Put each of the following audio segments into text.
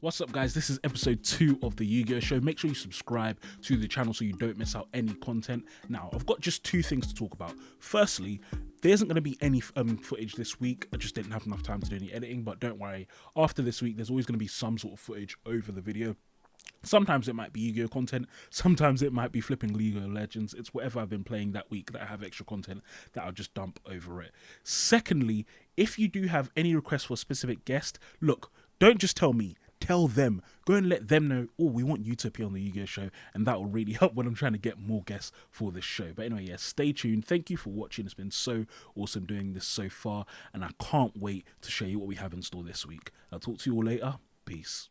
What's up, guys? This is episode 2 of the Yu-Gi-Oh! Show. Make sure you subscribe to the channel so you don't miss out any content. Now, I've got just 2 things to talk about. Firstly, there isn't going to be any footage this week. I just didn't have enough time to do any editing, but don't worry. After this week, there's always going to be some sort of footage over the video. Sometimes it might be Yu-Gi-Oh! Content. Sometimes it might be flipping League of Legends. It's whatever I've been playing that week that I have extra content that I'll just dump over it. Secondly, if you do have any requests for a specific guest, look, don't just tell me. Tell them. Go and let them know, oh, we want you to appear on the Yu-Gi-Oh! Show, and that will really help when I'm trying to get more guests for this show. But anyway, yeah, stay tuned. Thank you for watching. It's been so awesome doing this so far, and I can't wait to show you what we have in store this week. I'll talk to you all later. Peace.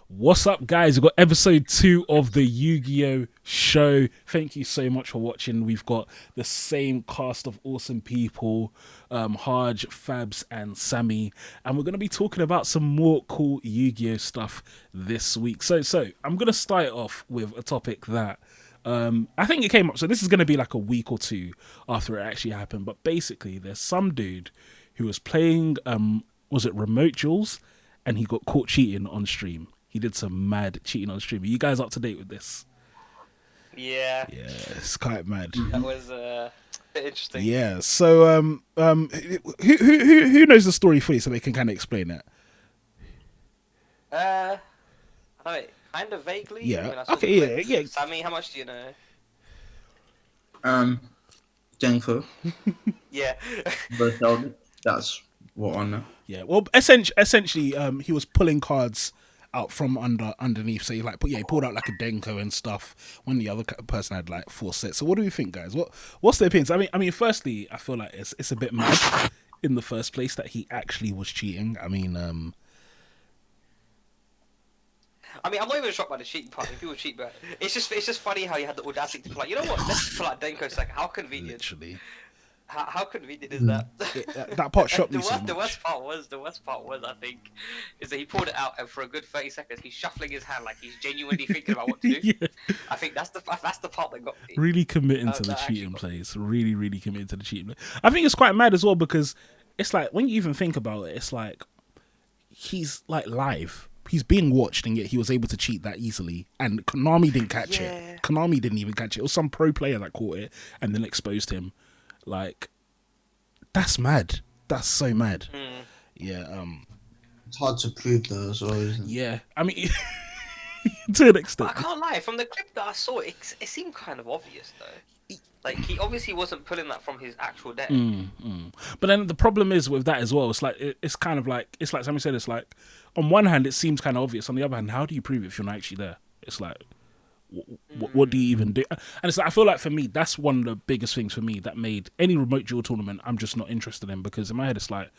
What's up, guys? We've got episode 2 of the Yu-Gi-Oh! Show. Thank you so much for watching. We've got the same cast of awesome people, Haj, Fabs, and Sammy, and we're going to be talking about some more cool Yu-Gi-Oh! Stuff this week. So I'm going to start off with a topic that I think it came up. So this is going to be like a week or 2 after it actually happened, but basically there's some dude who was playing, was it Remote Duels, and he got caught cheating on stream. He did some mad cheating on stream. Are you guys up to date with this? Yeah. Yeah, it's quite mad. That was interesting. Yeah. So, who knows the story fully, so they can kind of explain it? I know it kind of vaguely. Yeah. I mean, I saw Okay. the Yeah. clip. Sammy, how much do you know? Jennifer, Yeah. Berthold, that's what I know. Yeah. Well, essentially, he was pulling cards out from underneath. So he he pulled out like a Denko and stuff when the other person had like 4 sets. So what do we think, guys? What's the opinions? I mean, firstly, I feel like it's a bit mad in the first place that he actually was cheating. I mean, I'm not even shocked by the cheating part. If people cheat, but it's just funny how you had the audacity to pull out. You know what? Let's pull out Denko. Like, how convenient. literally. How convenient is that? That part shocked me the so much. The worst part was, I think, is that he pulled it out, and for a good 30 seconds, he's shuffling his hand like he's genuinely thinking about what to do. Yeah. I think that's the part that got me. Really committing to the that cheating actually- plays. Really committing to the cheating play. I think it's quite mad as well because it's like when you even think about it, it's like he's like live. He's being watched, and yet he was able to cheat that easily. And Konami didn't catch it. Konami didn't even catch it. It was some pro player that caught it and then exposed him. Like, that's mad. That's so mad. Yeah. It's hard to prove though as well, isn't it? Yeah. I mean, to an extent. I can't lie. From the clip that I saw, it seemed kind of obvious though. Like he obviously wasn't pulling that from his actual deck. But then the problem is with that as well. It's like it's kind of like it's like somebody said. It's like on one hand it seems kind of obvious. On the other hand, how do you prove it if you're not actually there? It's like what do you even do? And it's like I feel like for me that's one of the biggest things for me that made any remote duel tournament I'm just not interested in, because in my head it's like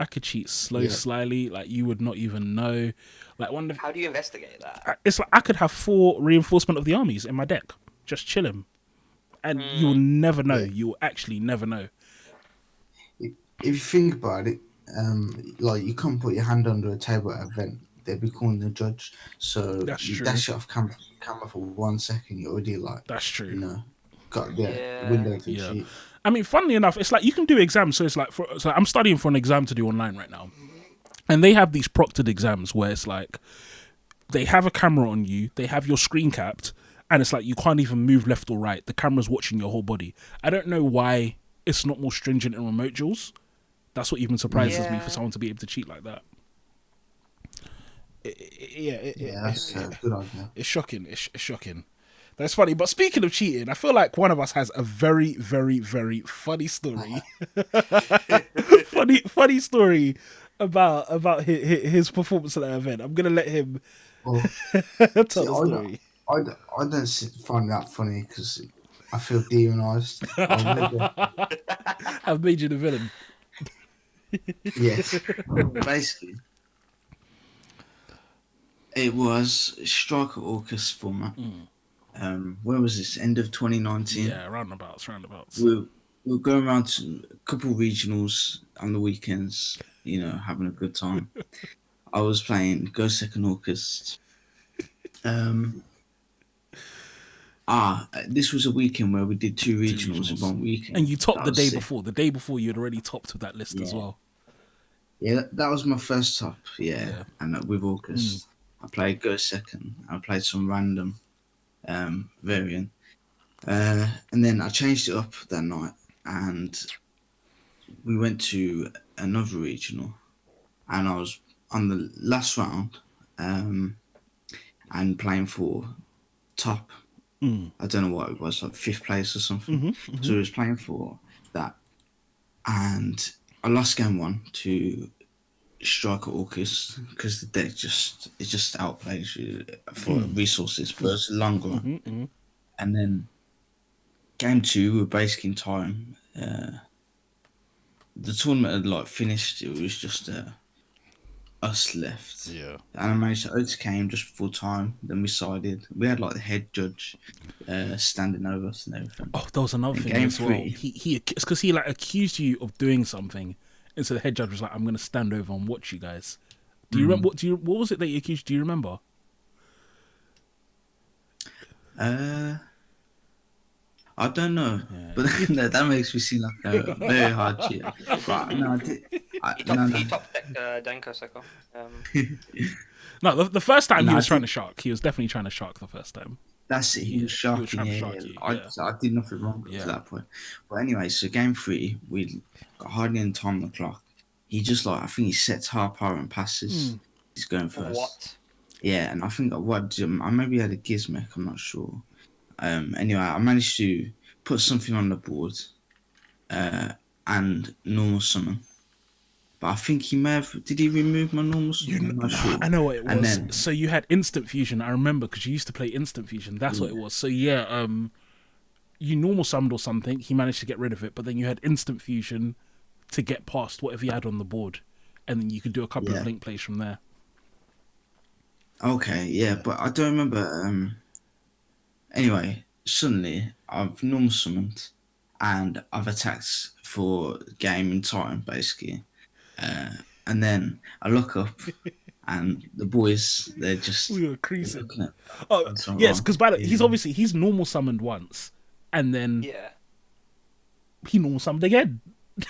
I could cheat slyly, like you would not even know. Like How do you investigate that? it's like I could have 4 reinforcement of the armies in my deck, just chilling. And you will never know. You will actually never know. If you think about it, like you can't put your hand under a table at an event. They'll be calling the judge. So That's you true. dash it off camera for 1 second. You're already like, That's true. you know, got the Yeah. window to Yeah. cheat. I mean, funnily enough, it's like you can do exams. So it's like, so I'm studying for an exam to do online right now. And they have these proctored exams where it's like they have a camera on you, they have your screen capped, and it's like you can't even move left or right. The camera's watching your whole body. I don't know why it's not more stringent in remote duels. That's what even surprises me for someone to be able to cheat like that. That's a good idea. It's shocking. It's shocking. That's funny. But speaking of cheating, I feel like one of us has a very funny story. funny story about his performance at that event. I'm gonna let him Well, tell the story. I don't find that funny because I feel demonized. I've made you the villain. Yes. Basically, it was Striker Orcus format. Where was this? End of 2019. Yeah, roundabouts. We were going around to a couple of regionals on the weekends, you know, having a good time. I was playing Go Second Orcus. This was a weekend where we did 2 regionals in one weekend. And you topped the That day was sick. before. The day before you had already topped with that list as well. Yeah, that was my first top, and with Orcus. I played Go Second. I played some random variant. And then I changed it up that night, and we went to another regional, and I was on the last round, and playing for top. I don't know what it was, like fifth place or something. So I was playing for that, and I lost game one to Striker Orcus because the deck just outplays you for resources, but it's a long run. And then game two, we were basically in time. The tournament had like finished. It was just us left. Yeah. And I managed to overcame just before time. Then we sided. We had like the head judge standing over us and everything. Oh, there was another In thing game as well. three- It's because he like accused you of doing something, and so the head judge was like, "I'm going to stand over and watch you guys." Do you remember what was it that he accused? Do you remember? I don't know, but that makes me seem like a very hard cheat. But no, I did. He top decked Denko Seko. No, the first time No, he I was trying to shark. He was definitely trying to shark the first time. That's it. He was shocking. trying to Yeah, shock yeah. you, I did nothing wrong Yeah. to that point. But anyway, so game three, we got hardly any time on the clock. He just like I think he sets high power and passes. He's going first. What? Yeah, and I think I maybe had a gizmic. I'm not sure. Anyway, I managed to put something on the board, and normal summon. But I think he may have. Did he remove my normal summon? I'm not sure. I know what it was. And then- So you had instant fusion. I remember because you used to play instant fusion. That's what it was. So yeah, you normal summoned or something. He managed to get rid of it, but then you had instant fusion to get past whatever you had on the board, and then you could do a couple of link plays from there. Okay, yeah, but I don't remember. Anyway, suddenly I've normal summoned, and I've attacked for game in time, basically. And then I look up, and the boys, they're just We were creasing. looking at. Oh That's not yes, wrong. because he's normal summoned once, and then Yeah. he normal summoned again.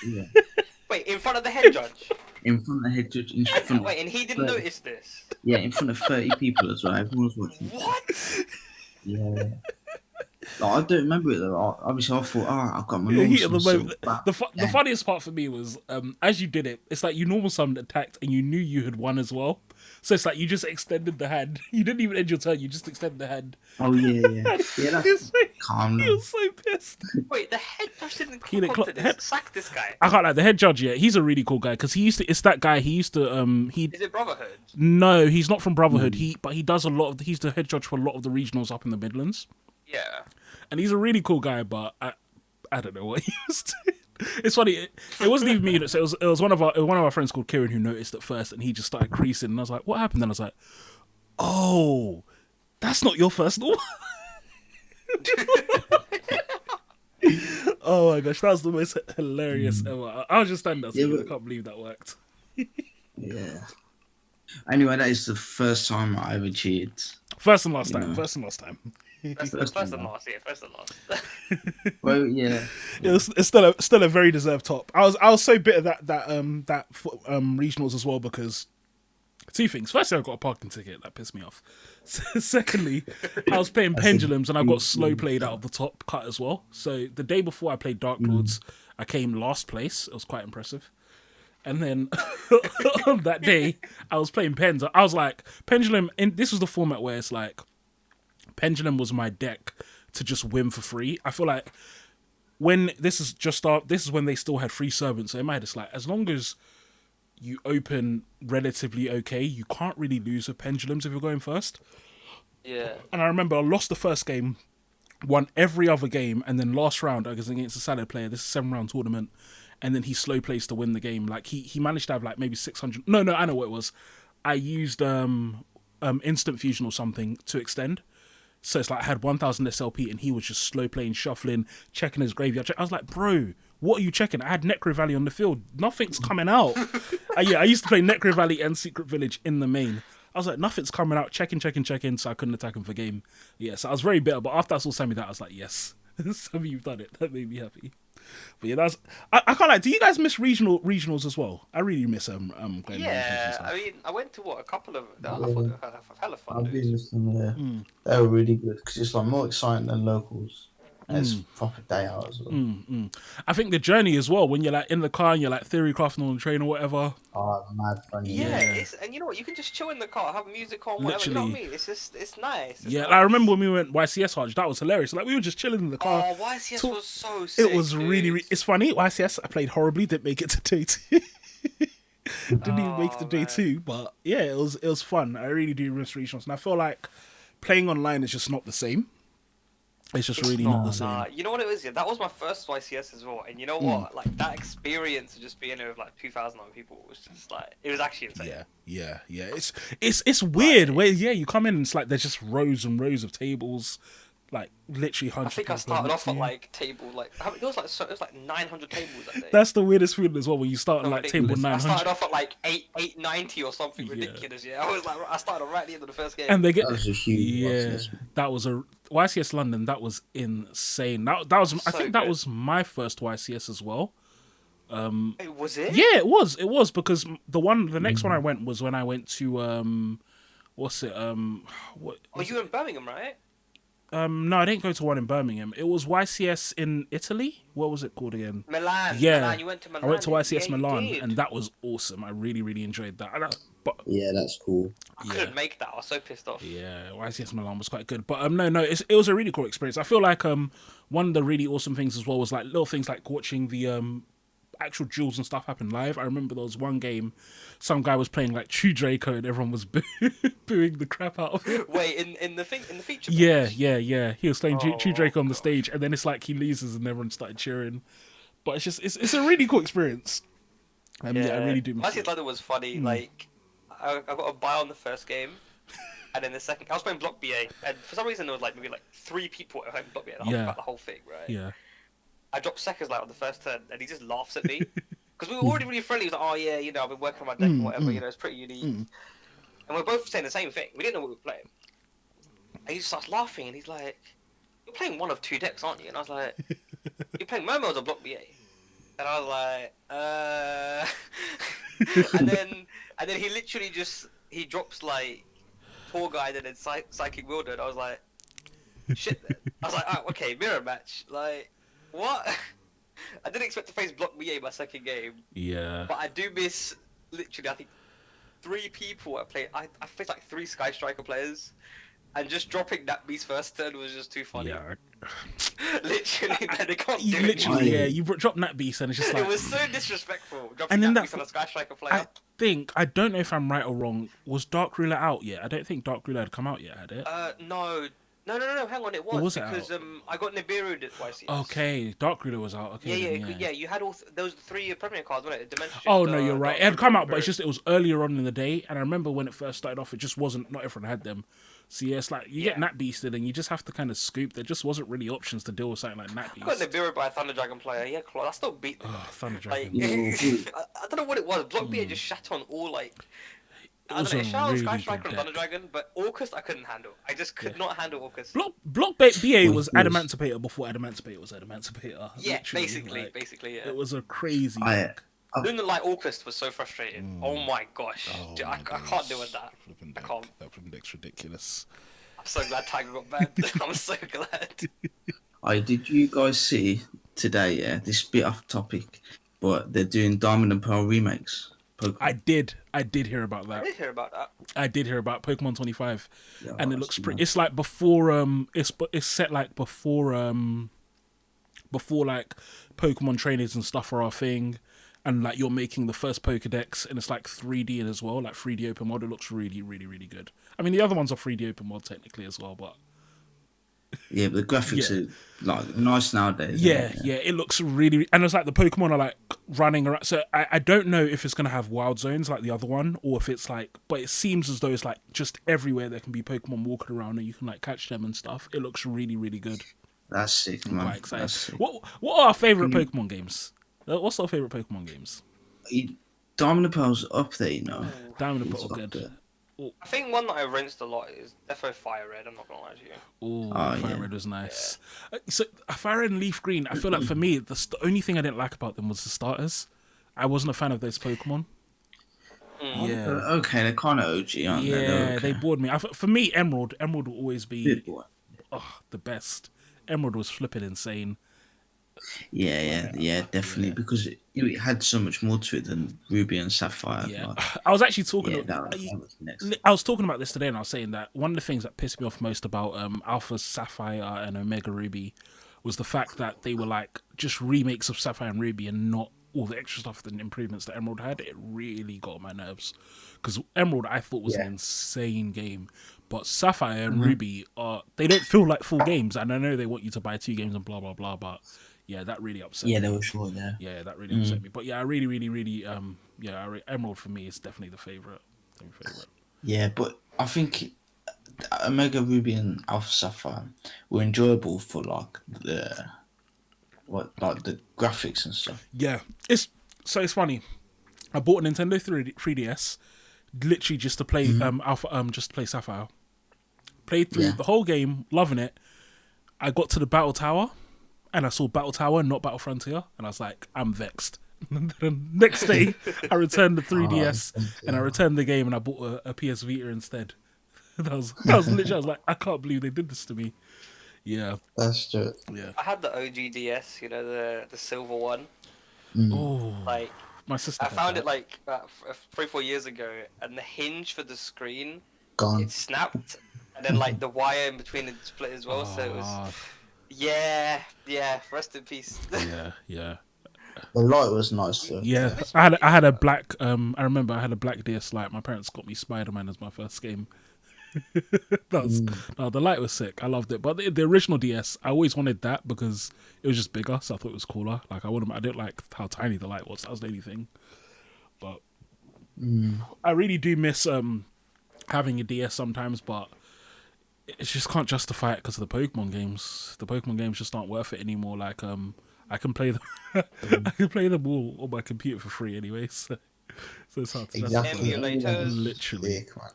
Yeah. Wait, in front of the head judge? In front of the head judge, in front of, Wait, and he didn't But- notice this? yeah, in front of 30 people as well. Everyone was watching. What? Yeah. Like, I don't remember it though. Obviously, I thought, I've got my Yeah, normal he at the summon. moment. So, The funniest part for me was as you did it, it's like you normal summoned attacked and you knew you had won as well. So it's like you just extended the hand. You didn't even end your turn. You just extended the hand. oh yeah, yeah, yeah. He was That's so, calm. he Now. was so pissed. Wait, the head judge didn't He didn't come to clock- this. Sack this guy. I can't like the head judge. Yeah, he's a really cool guy because he used to. It's that guy. He used to. He Is it Brotherhood? no, he's not from Brotherhood. But he does a lot of. He's the head judge for a lot of the regionals up in the Midlands. Yeah. And he's a really cool guy, but I don't know what he was doing. It's funny. It wasn't even me. So it was one of our friends called Kieran who noticed at first, and he just started creasing. And I was like, "What happened?" And I was like, "Oh, that's not your first normal." Oh my gosh, that was the most hilarious ever. I was just standing there thinking, I can't believe that worked. Yeah. Anyway, that is the first time I ever cheated. First and last time. Yeah. First and last time. First and last, yeah, first and last. Well, yeah. It's still a very deserved top. I was so bitter that regionals as well because two things. Firstly, I got a parking ticket that pissed me off. Secondly, I was playing pendulums and I got slow played out of the top cut as well. So the day before I played Dark Lords, I came last place. It was quite impressive. And then on that day, I was playing pens. I was like, pendulum. This was the format where it's like, pendulum was my deck to just win for free. I feel like when this is when they still had free servants. So in my head, it's like as long as you open relatively okay, you can't really lose with pendulums if you're going first. Yeah. And I remember I lost the first game, won every other game, and then last round I was against a salad player. This is a 7-round tournament, and then he slow plays to win the game. Like he managed to have like maybe 600. No, I know what it was. I used instant fusion or something to extend. So it's like I had 1000 SLP and he was just slow playing, shuffling, checking his graveyard. I was like, bro, what are you checking? I had Necro Valley on the field. Nothing's coming out. Yeah, I used to play Necro Valley and Secret Village in the main. I was like, nothing's coming out. Checking. So I couldn't attack him for game. Yeah, so I was very bitter. But after I saw Sammy that, I was like, yes. Sammy, you've done it. That made me happy. But yeah, I can't like. Do you guys miss regionals as well? I really miss going to regionals and Yeah, stuff. I mean, I went to a couple of them. I Yeah. thought they were hella fun, I've been dude. listening. Yeah, Mm. they were really good because it's like more exciting than locals. And it's proper day out as well. I think the journey as well, when you're like in the car and you're like theory crafting on the train or whatever. Oh, mad funny. Yeah, and you know what? You can just chill in the car, have music on, whatever. You know what I mean? It's nice. It's Yeah, nice. I remember when we went YCS Hodge, that was hilarious. Like we were just chilling in the car. Oh, YCS was so sick. It was really, it's funny. YCS, I played horribly, didn't make it to day 2. Didn't even make it to day 2, but yeah, it was fun. I really do miss regionals, and I feel like playing online is just not the same. It's just really not the same. You know what it is? Yeah, that was my first YCS as well, and you know what? Like that experience of just being there with like 2,000 other people was just like it was actually insane. Yeah. It's weird. Where you come in and it's like there's just rows and rows of tables, like literally hundreds. I think I started off at like table it was like 900 tables that day. That's the weirdest feeling as well when you start on like table 900. I started off at like 890 or something ridiculous. Yeah, I was like I started right at the end of the first game. And they get That was a huge YCS. that was a YCS London. That was insane. That was I think that was my first YCS as well. Was it? Yeah, it was because the next one I went was when I went to what's it what? Oh, you were in Birmingham, right? No, I didn't go to one in Birmingham. It was YCS in Italy. What was it called again? Milan. Yeah, Milan. You went to Milan. I went to YCS yeah, Milan, and that was awesome. I really, really enjoyed that. But Yeah, that's cool. I couldn't make that. I was so pissed off. yeah, YCS Milan was quite good. But no, it was a really cool experience. I feel like one of the really awesome things as well was like little things like watching the actual duels and stuff happen live. I remember there was one game, some guy was playing like True Draco and everyone was booing the crap out of it. Wait, in the feature. Yeah. He was playing True Draco on the gosh. stage, and then it's like he loses and everyone started cheering. But it's just it's a really cool experience. I really do miss YCS it. London was funny. Like I got a buy on the first game. And then the second, I was playing Block BA, and for some reason there was like maybe like 3 people at home Block BA. The whole thing, right? Yeah. I dropped seconds like on the first turn, and he just laughs at me because we were already really friendly. He was like, "Oh yeah, you know, I've been working on my deck or whatever. You know, it's pretty unique." And we're both saying the same thing. We didn't know what we were playing. And he just starts laughing, and he's like, "You're playing one of 2 decks, aren't you?" And I was like, "You're playing Mermaids or Block BA?" And I was like, and then he literally he drops like Poor Guy and then Psychic Wilder, and I was like, "Shit." Then. I was like, "Oh, okay, mirror match, like." What? I didn't expect to face Block BA my second game. Yeah. But I do miss literally, I think, 3 people I played. I faced like 3 Sky Striker players, and just dropping that beast first turn was just too funny. Yeah. Literally, man, they can't do You it. literally, you dropped that beast and it's just like... It was so disrespectful, dropping And then that that beast on a Sky Striker player. I don't know if I'm right or wrong, was Dark Ruler out yet? I don't think Dark Ruler had come out yet, had it? No, hang on, it was, was it because out? I got Nibiru at YCS. Okay, Dark Ruler was out. Okay, Yeah, you had all those 3 Premier cards, wasn't it? Dimension Oh Shift, no, you're right. Dark It had come Ruler, out, but it's just it was earlier on in the day, and I remember when it first started off, it just wasn't. Not everyone had them. So yeah, it's like you get Nat Beasted, and you just have to kind of scoop. There just wasn't really options to deal with something like Nat I got Beast. Nibiru by a Thunder Dragon player. Yeah, Claw. I still beat them. Oh, Thunder Like, Dragon. I don't know what it was. Block BA just shat on all like. I was don't know, a it shat on Sky really Striker good and Thunder deck. Dragon, but Orcust I couldn't handle. I just could not handle Orcust. Block BA was Adamantipator before Adamantipator was Adamantipator. Yeah, literally, basically, yeah. It was a crazy. Doing the light Orcust was so frustrating. Oh my gosh, dude, I can't deal with that. I can't. That flipping deck's ridiculous. I'm so glad Tiger got banned. I'm so glad. Did you guys see today? Yeah, this is a bit off topic, but they're doing Diamond and Pearl remakes. Pokemon. I did hear about that. I did hear about that. I did hear about Pokemon 25, Yeah, and it looks pretty. It's like before it's set like before like Pokemon trainers and stuff are a thing, and like you're making the first Pokedex, and it's like 3D as well, like 3D open world. It looks really, really, really good. I mean, the other ones are 3D open world technically as well, but yeah, but the graphics are like nice nowadays. yeah, it looks really, and it's like the Pokemon are like running around. So I don't know if it's gonna have wild zones like the other one, or if it's like, but it seems as though it's like just everywhere there can be Pokemon walking around and you can like catch them and stuff. It looks really, really good. That's sick, man. Quite excited. That's sick. What are our favorite Pokemon games? What's our favorite Pokemon games? Diamond and Pearl's up there, you know. Diamond and It's Pearl, up good. there. I think one that I rinsed a lot is Defo Fire Red. I'm not gonna lie to you. Oh, Oh, Fire yeah. Red was nice. So Fire Red and Leaf Green, I feel like for me, the only thing I didn't like about them was the starters. I wasn't a fan of those Pokemon. Yeah. Okay, they're kind of OG, aren't they? They're Yeah, okay. they bored me. For me, Emerald will always be Bit boy. the best. Emerald was flipping insane. Yeah, definitely. Because it had so much more to it than Ruby and Sapphire. Yeah, Like, I was actually talking. yeah, that was next. I was talking about this today, and I was saying that one of the things that pissed me off most about Alpha Sapphire and Omega Ruby was the fact that they were like just remakes of Sapphire and Ruby, and not all the extra stuff and improvements that Emerald had. It really got on my nerves because Emerald I thought was an insane game, but Sapphire and Ruby they don't feel like full games, and I know they want you to buy 2 games and blah blah blah, but yeah, that really upset me. Yeah, they were short there. Yeah, that really upset me. But yeah, I really, Emerald for me is definitely the favorite. Yeah, but I think Omega Ruby and Alpha Sapphire were enjoyable for like the graphics and stuff. Yeah, it's funny. I bought a Nintendo 3DS literally just to play just to play Sapphire. Played through the whole game, loving it. I got to the Battle Tower, and I saw Battle Tower, not Battle Frontier, and I was like, I'm vexed. The next day, I returned the 3DS and I returned the game, and I bought a PS Vita instead. That was literally. I was like, I can't believe they did this to me. Yeah, That's true. yeah. I had the OG DS, you know, the silver one. Oh, Like, my sister. I had found that. it like about 3-4 years ago, and the hinge for the screen Gone. it snapped, and then like the wire in between it split as well. So it was, yeah. Rest in peace. Yeah. The light was nice though. Yeah, I had a black. I remember I had a black DS Lite. My parents got me Spider-Man as my first game. The light was sick. I loved it. But the original DS, I always wanted that because it was just bigger, so I thought it was cooler. Like I didn't like how tiny the light was. That was the only thing. But I really do miss having a DS sometimes, but it just can't justify it because of the Pokemon games. The Pokemon games just aren't worth it anymore. Like I can play them. I can play them all on my computer for free anyway. So it's hard to Exactly. Emulators. Literally. Yeah, come on.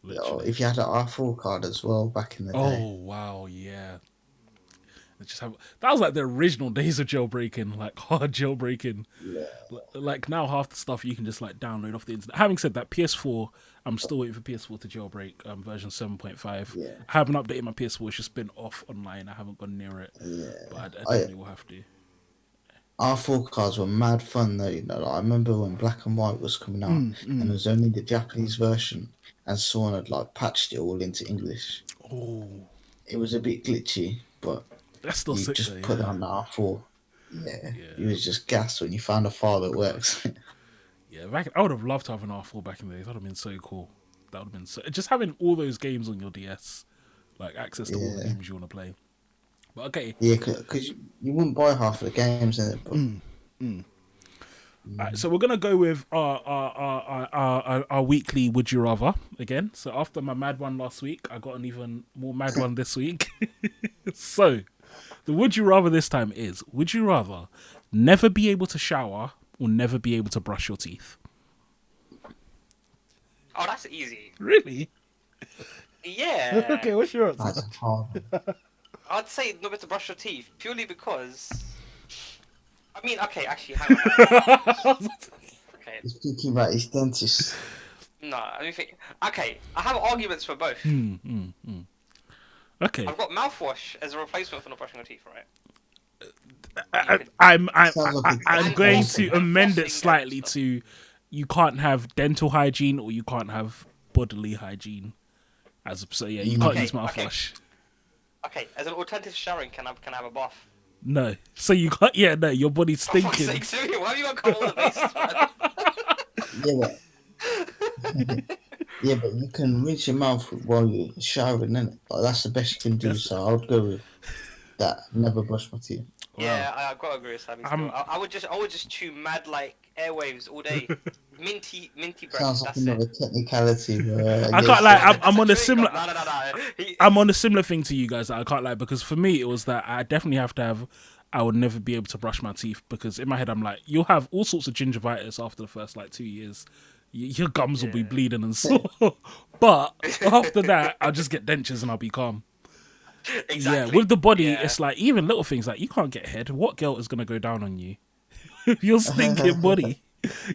Yo, if you had an R4 card as well back in the day. Oh wow, yeah. That was like the original days of jailbreaking, like hard jailbreaking. Yeah. Like now, half the stuff you can just like download off the internet. Having said that, PS4, I'm still waiting for PS4 to jailbreak version 7.5. Yeah. I haven't updated my PS4; it's just been off online. I haven't gone near it, but I definitely will have to. R4 cards were mad fun though, you know. Like, I remember when Black and White was coming out and it was only the Japanese version, and someone had like patched it all into English. Oh, It was a bit glitchy, but that's still you sick. just though, put it yeah. on the R4. Yeah. You was just gassed when you found a file that works. Yeah, I would have loved to have an R4 back in the day. That would have been so cool. That would have been so. Just having all those games on your DS, like access to all the games you want to play. But okay. Yeah, because you wouldn't buy half of the games in it. But Alright, so we're gonna go with our weekly Would You Rather again. So after my mad one last week, I got an even more mad one this week. So the Would You Rather this time is: would you rather never be able to shower or never be able to brush your teeth? Oh, that's easy. Really? Yeah. Okay, what's your answer? that's hard. I'd say not better to brush your teeth purely because. I mean, okay, actually, hang on. Okay, He's thinking about his dentist. no, let me think. Okay, I have arguments for both. Okay, I've got mouthwash as a replacement for not brushing your teeth, right? I'm Sounds like a- I'm going also- to amend it flossing slightly and stuff. to you can't have dental hygiene or you can't have bodily hygiene. So yeah, you can't Okay, use mouthwash. Okay, as an alternative to showering, can I have a bath? No, so you can't. Yeah, no, your body's For fuck's stinking. sake, Siri, why have you got to cover all the bases, man? Yeah, but yeah, but you can rinse your mouth while you're showering, innit? Like that's the best you can do. So I would go with that. Never brush my teeth. Yeah, I've got to agree with Sammy. I'm- Still. I would just chew mad like airwaves all day. minty breath. Sounds like That's another it. technicality. But, I can't lie. That's I'm on a chewing similar. gum. No. I'm on a similar thing to you guys. That I can't lie because for me it was that I definitely have to have. I would never be able to brush my teeth because in my head I'm like, you'll have all sorts of gingivitis after the first like 2 years. Your gums will be bleeding and sore. But after that, I'll just get dentures and I'll be calm. Exactly. Yeah, with the body, Yeah. it's like even little things like you can't get head. What girl is gonna go down on you? Your stinking body.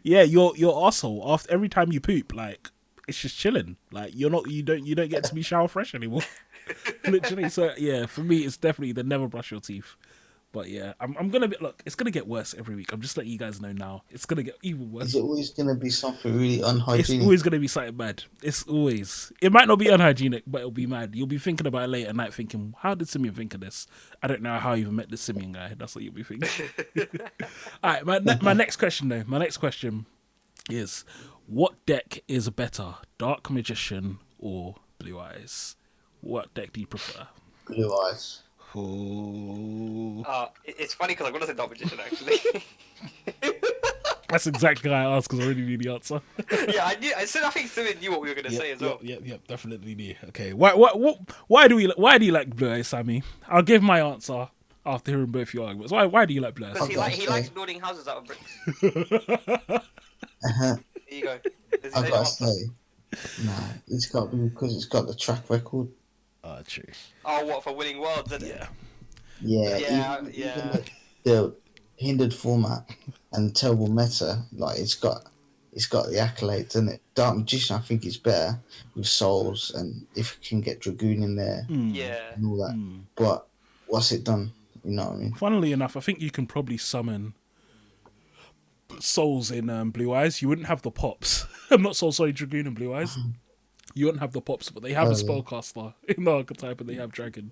Yeah, your asshole. After every time you poop, like it's just chilling. Like you don't get to be shower fresh anymore. Literally. So yeah, for me, it's definitely the never brush your teeth. But yeah, I'm gonna be look. It's gonna get worse every week. I'm just letting you guys know now. It's gonna get even worse. Is it always going to be something really It's unhygienic? always gonna be something bad. It's always. It might not be unhygienic, but it'll be mad. You'll be thinking about it late at night, thinking, "How did Simeon think of this? I don't know how I even met this Simeon guy." That's what you'll be thinking. All right, my next question though. My next question is, what deck is better, Dark Magician or Blue Eyes? What deck do you prefer? Blue eyes. Oh, It's funny because I'm gonna say Dark Magician actually. that's exactly why I asked because I already knew the answer. Yeah, I knew. I think Simon knew what we were gonna say as well. Yep, definitely knew. Okay, why do you like Blue Eyes, Sammy? I'll give my answer after hearing both your arguments. Why do you like Blue Eyes? Because he likes building houses out of bricks. There you go. There's I no gotta answer. say, nah, it's got to be because it's got the track record. True. Oh, what for winning worlds? Isn't Yeah. it? Yeah, even the hindered format and terrible meta, like it's got the accolades, isn't it? Dark Magician, I think, is better with souls, and if it can get Dragoon in there Yeah. and all that. But what's it done? You know what I mean? Funnily enough, I think you can probably summon souls in Blue Eyes. You wouldn't have the pops. I'm not sorry, Dragoon and Blue Eyes. You wouldn't have the pops, but they have a Oh, yeah. spellcaster in the archetype, and they have dragon.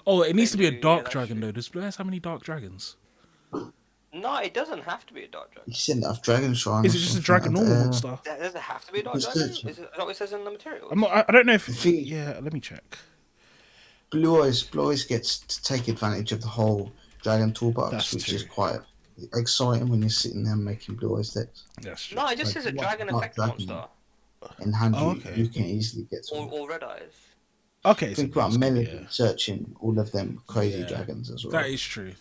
Oh, it needs to be a do, yeah, dark that's dragon true. though. Does Blue Eyes have any dark dragons? No, it doesn't have to be a dark dragon. You shouldn't have Dragon Shrine. Is or it just a something dragon like normal that. monster? Does it have to be a dark It's dragon? good. Is that what it says in the materials? I'm not. I don't know if. The thing- Yeah, let me check. Blue Eyes gets to take advantage of the whole Dragon toolbox, That's which true. is quite exciting when you're sitting there making Blue Eyes decks. That's true. No, it just Like, says a what dragon dark effect dragon? monster. In hand, Oh, you, okay. you can easily get to. Or red eyes. Okay, so Think about that's good, Melody yeah. searching all of them crazy Yeah. dragons as well. That is true.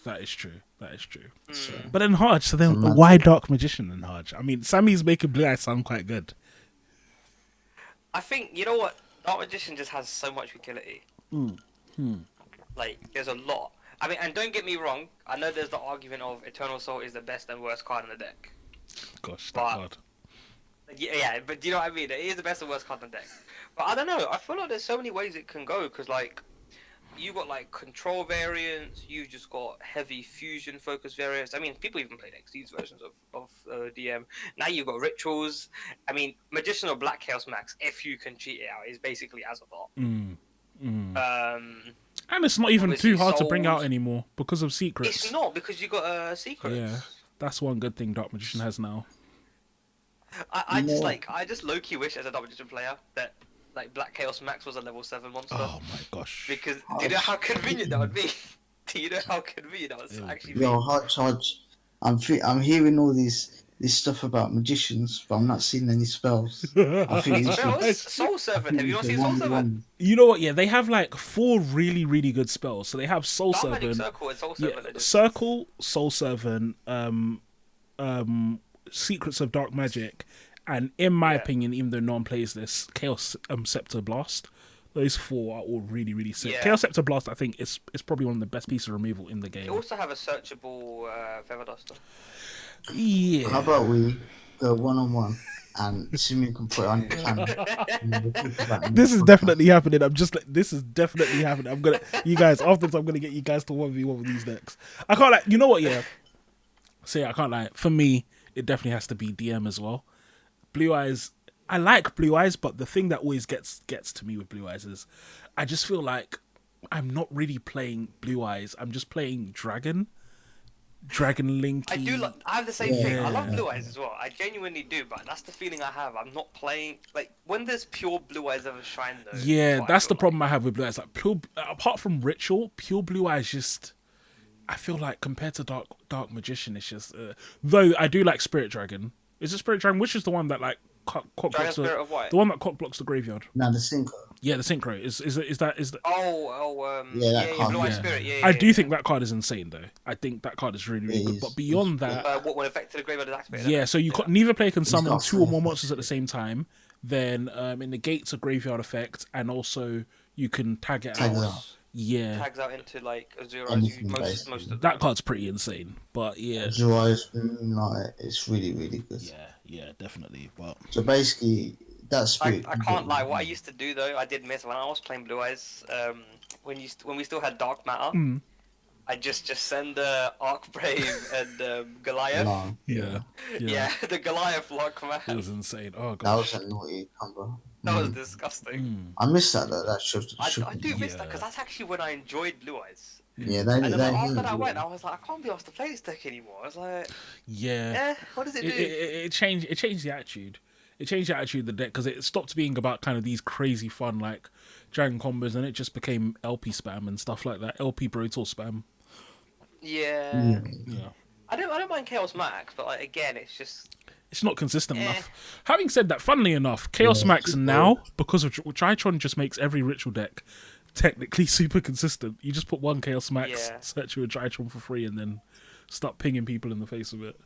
So, But then Hodge, so then Imagine. why Dark Magician and Hodge? I mean, Sammy's making Blue Eyes sound quite good. I think, you know what? Dark Magician just has so much utility. Like, there's a lot. I mean, and don't get me wrong, I know there's the argument of Eternal Soul is the best and worst card in the deck. Gosh, But- that card. Yeah, but do you know what I mean? It is the best and worst card in the deck. But I don't know, I feel like there's so many ways it can go, because, like, you got, like, control variants, you just got heavy fusion focus variants. I mean, people even play these versions of DM. Now you've got rituals. I mean, Magician or Black Chaos Max, if you can cheat it out, is basically as a lot. And it's not even Obviously, too hard to bring out souls- anymore because of secrets. It's not, because you got secrets. Yeah, that's one good thing Dark Magician has now. I just Yeah. I just low key wish as a Dark Magician player that like Black Chaos Max was a level 7 monster. Oh my gosh. Because do you know how convenient that would be? Do you know how convenient that would actually be? yo, Hodge, I'm hearing all this stuff about magicians, but I'm not seeing any spells. I think it's Spells? Soul Servant. Have you not seen Soul Servant? You know what? Yeah, they have like 4 really, really good spells. So they have Soul Dark Magic Servant, Circle and Soul yeah, Servant. are just- Circle, Soul Servant, Secrets of Dark Magic, and in my opinion, even though no one plays this, Chaos Scepter Blast. Those 4 are all really, really sick. Yeah. Chaos Scepter Blast, I think, is probably one of the best pieces of removal in the They game. also have a searchable Feather Duster. Yeah. How about we go 1-on-1 and Simeon can put it on your channel. And then we'll talk about it in This the is podcast. definitely happening. I'm just like, this is definitely happening. I'm gonna, you guys, after this, I'm gonna get you guys to 1v1 with these decks. I can't like, you know what? Yeah. So yeah, I can't lie. For me, it definitely has to be DM as well. Blue Eyes. I like Blue Eyes, but the thing that always gets to me with Blue Eyes is, I just feel like I'm not really playing Blue Eyes. I'm just playing Dragon Linky. I do. I have the same thing. I love Yeah. Blue Eyes as well. I genuinely do, but that's the feeling I have. I'm not playing like when there's pure Blue Eyes ever shine though. Yeah, what I that's the feel problem I have with Blue Eyes. Like pure, apart from Ritual, pure Blue Eyes just. I feel like compared to Dark Magician, it's just. Though I do like Spirit Dragon. Is it Spirit Dragon? Which is the one that like cock Dragon blocks Spirit of White. the one that cock blocks the graveyard? Now the synchro. Yeah, the Synchro is that. Yeah, that card, Blue Eyes yeah. Spirit. Yeah, I do think that card is insane though. I think that card is really, really It good. is. But beyond that, What when affected the graveyard is activated? yeah. So neither player can summon got 2 or more four. monsters at the same time. Then it negates a graveyard effect, and also you can tag it Tags out. out. Yeah, Tags out into like Azura as Anything, most basically. of them. that card's pretty insane. But yeah, Otherwise, Moonlight, it's really, really good. yeah, definitely. But So basically, that spirit. I can't lie. What I used to do though, I did miss when I was playing Blue Eyes. When we still had Dark Matter, I just send Arc Brave and Goliath. No, Yeah, the Goliath lock, man. it was insane. Oh that gosh. was a naughty combo. That was disgusting. I miss that though. That should. I do miss that because that's actually when I enjoyed Blue Eyes. Yeah, And then they like, after that went, I was like, I can't be asked to play this deck anymore. I was like, Yeah. what does it do? It changed. It changed the attitude. It changed the attitude of the deck because it stopped being about kind of these crazy fun like dragon combos, and it just became LP spam and stuff like that. LP brutal spam. Yeah. Yeah. I don't mind Chaos Max, but like again, it's just It's not consistent enough. Having said that, funnily enough, Chaos Max now, because of Tritron, just makes every ritual deck technically super consistent. You just put one Chaos Max, search with Tritron for free, and then start pinging people in the face with it.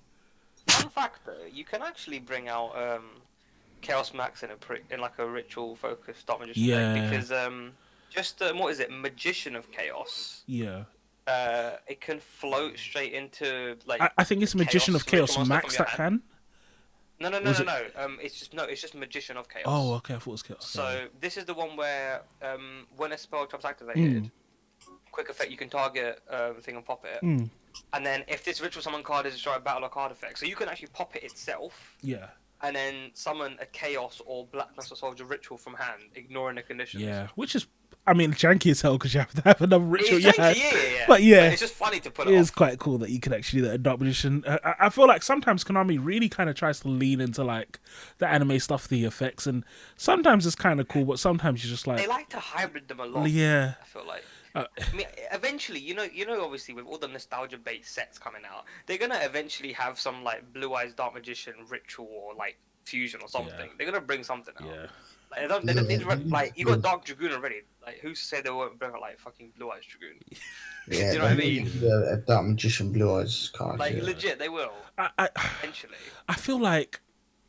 fun fact though. You can actually bring out Chaos Max in like a ritual focused Dark Magician deck because just what is it, Magician of Chaos? Yeah. It can float straight into like. I think it's Magician of Chaos Max that can. No. It's just Magician of Chaos. Oh, okay. I thought it was Chaos. So this is the one where when a spell drops activated, quick effect you can target the thing and pop it, and then if this ritual summon card is destroyed battle or card effect, so you can actually pop it itself. Yeah. And then summon a Chaos or Black Knuckle Soldier ritual from hand, ignoring the conditions. Yeah, which is, I mean, janky as hell because you have to have another ritual. It's janky, yeah. But yeah, it's just funny to put it it off. is quite cool that you can actually do that in Dark Magician. I feel like sometimes Konami really kind of tries to lean into like the anime stuff, the effects, and sometimes it's kind of cool, but sometimes you're just like They like to hybrid them a lot. Yeah. I feel like. I mean, eventually, you know, obviously, with all the nostalgia-based sets coming out, they're gonna eventually have some like Blue Eyes Dark Magician ritual or like fusion or something. Yeah. They're gonna bring something out. Yeah. Like, they don't need to, like you got Dark Dragoon already. Like who said they won't bring out like fucking Blue Eyes Dragoon? Yeah, Do you know what I mean? A Dark Magician Blue Eyes card. Like legit, they will eventually. I feel like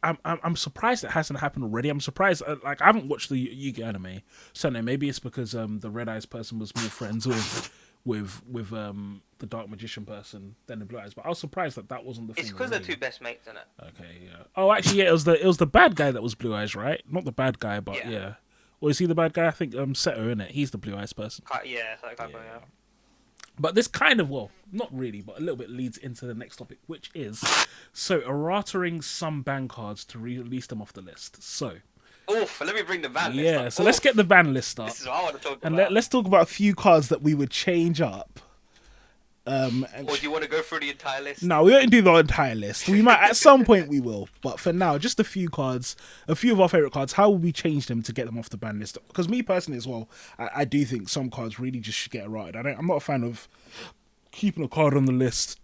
I'm surprised it hasn't happened already. I'm surprised. Like I haven't watched the Yu-Gi anime, so no, maybe it's because the Red Eyes person was more friends with the Dark Magician person than the Blue Eyes. But I was surprised that wasn't the thing. It's because they're already. two best mates, isn't it? Okay, yeah. Oh, actually, yeah. It was the bad guy that was Blue Eyes, right? Not the bad guy, but yeah. Or is he the bad guy? I think Seto, innit? He's the Blue Eyes person. Yeah, that kind of, yeah. But this kind of, well, not really, but a little bit leads into the next topic, which is so erratering some ban cards to release them off the list. So. Oof, let me bring the ban list Yeah, up. so let's get the ban list up. This is what I want to talk And about. let's talk about a few cards that we would change up. Or do you want to go through the entire list? No, we won't do the entire list. We might at some point we will, but for now, just a few cards, a few of our favorite cards. How will we change them to get them off the ban list? Because me personally as well, I do think some cards really just should get errated. I'm not a fan of keeping a card on the list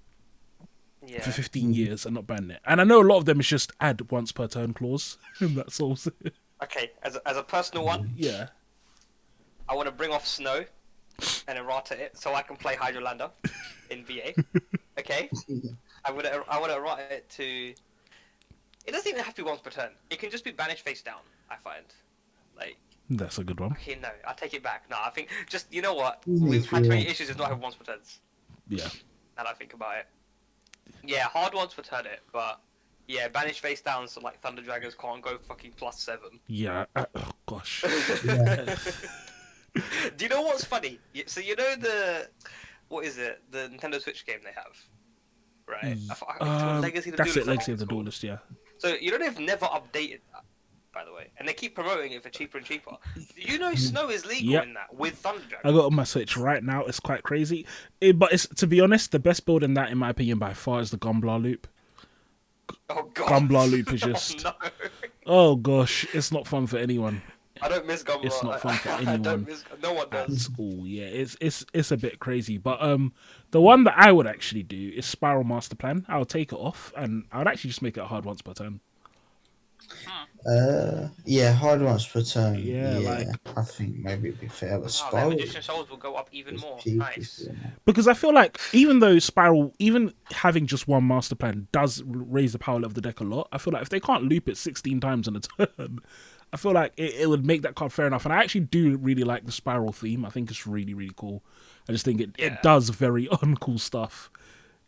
for 15 years and not banning it. And I know a lot of them is just add once per turn clause, and that solves it. Okay, as a personal one, yeah, I want to bring off Snow and errata it so I can play Hydrolander in VA. Okay, I would errata it to. It doesn't even have to be once per turn. It can just be banished face down. I find, like. That's a good one. Okay, no, I take it back. No, I think just you know what, we've had too many issues with not having once per turns. Yeah. Now that I think about it, yeah, hard once per turn it, but. Yeah, banish face down so like Thunder Dragons can't go fucking +7. Yeah. Oh gosh. Do you know what's funny? So you know what is it? The Nintendo Switch game they have, right? Legacy of the That's Duelist, it. Legacy of the Duelist. Yeah. So you know they've never updated that, by the way, and they keep promoting it for cheaper and cheaper. You know, Snow is legal in that with Thunder Dragons. I got it on my Switch right now. It's quite crazy, but it's, to be honest, the best build in that, in my opinion, by far, is the Gumblar loop. Oh god. Gumblar loop is just. Oh, no. Oh gosh, it's not fun for anyone. I don't miss Gumblar. It's not fun for anyone. I don't miss. No one does. Oh yeah, it's a bit crazy. But the one that I would actually do is Spiral Master Plan. I'll take it off, and I would actually just make it a hard once per turn. Yeah, hard ones per turn. Yeah, Yeah, like I think maybe it'd be fair, but Oh, their Spiral magician souls will go up even was more. peak if Nice. you know. because I feel like even though Spiral, even having just one master plan does raise the power level of the deck a lot. I feel like if they can't loop it 16 times in a turn, I feel like it would make that card fair enough. And I actually do really like the Spiral theme. I think it's really, really cool. I just think it Yeah. does very uncool stuff.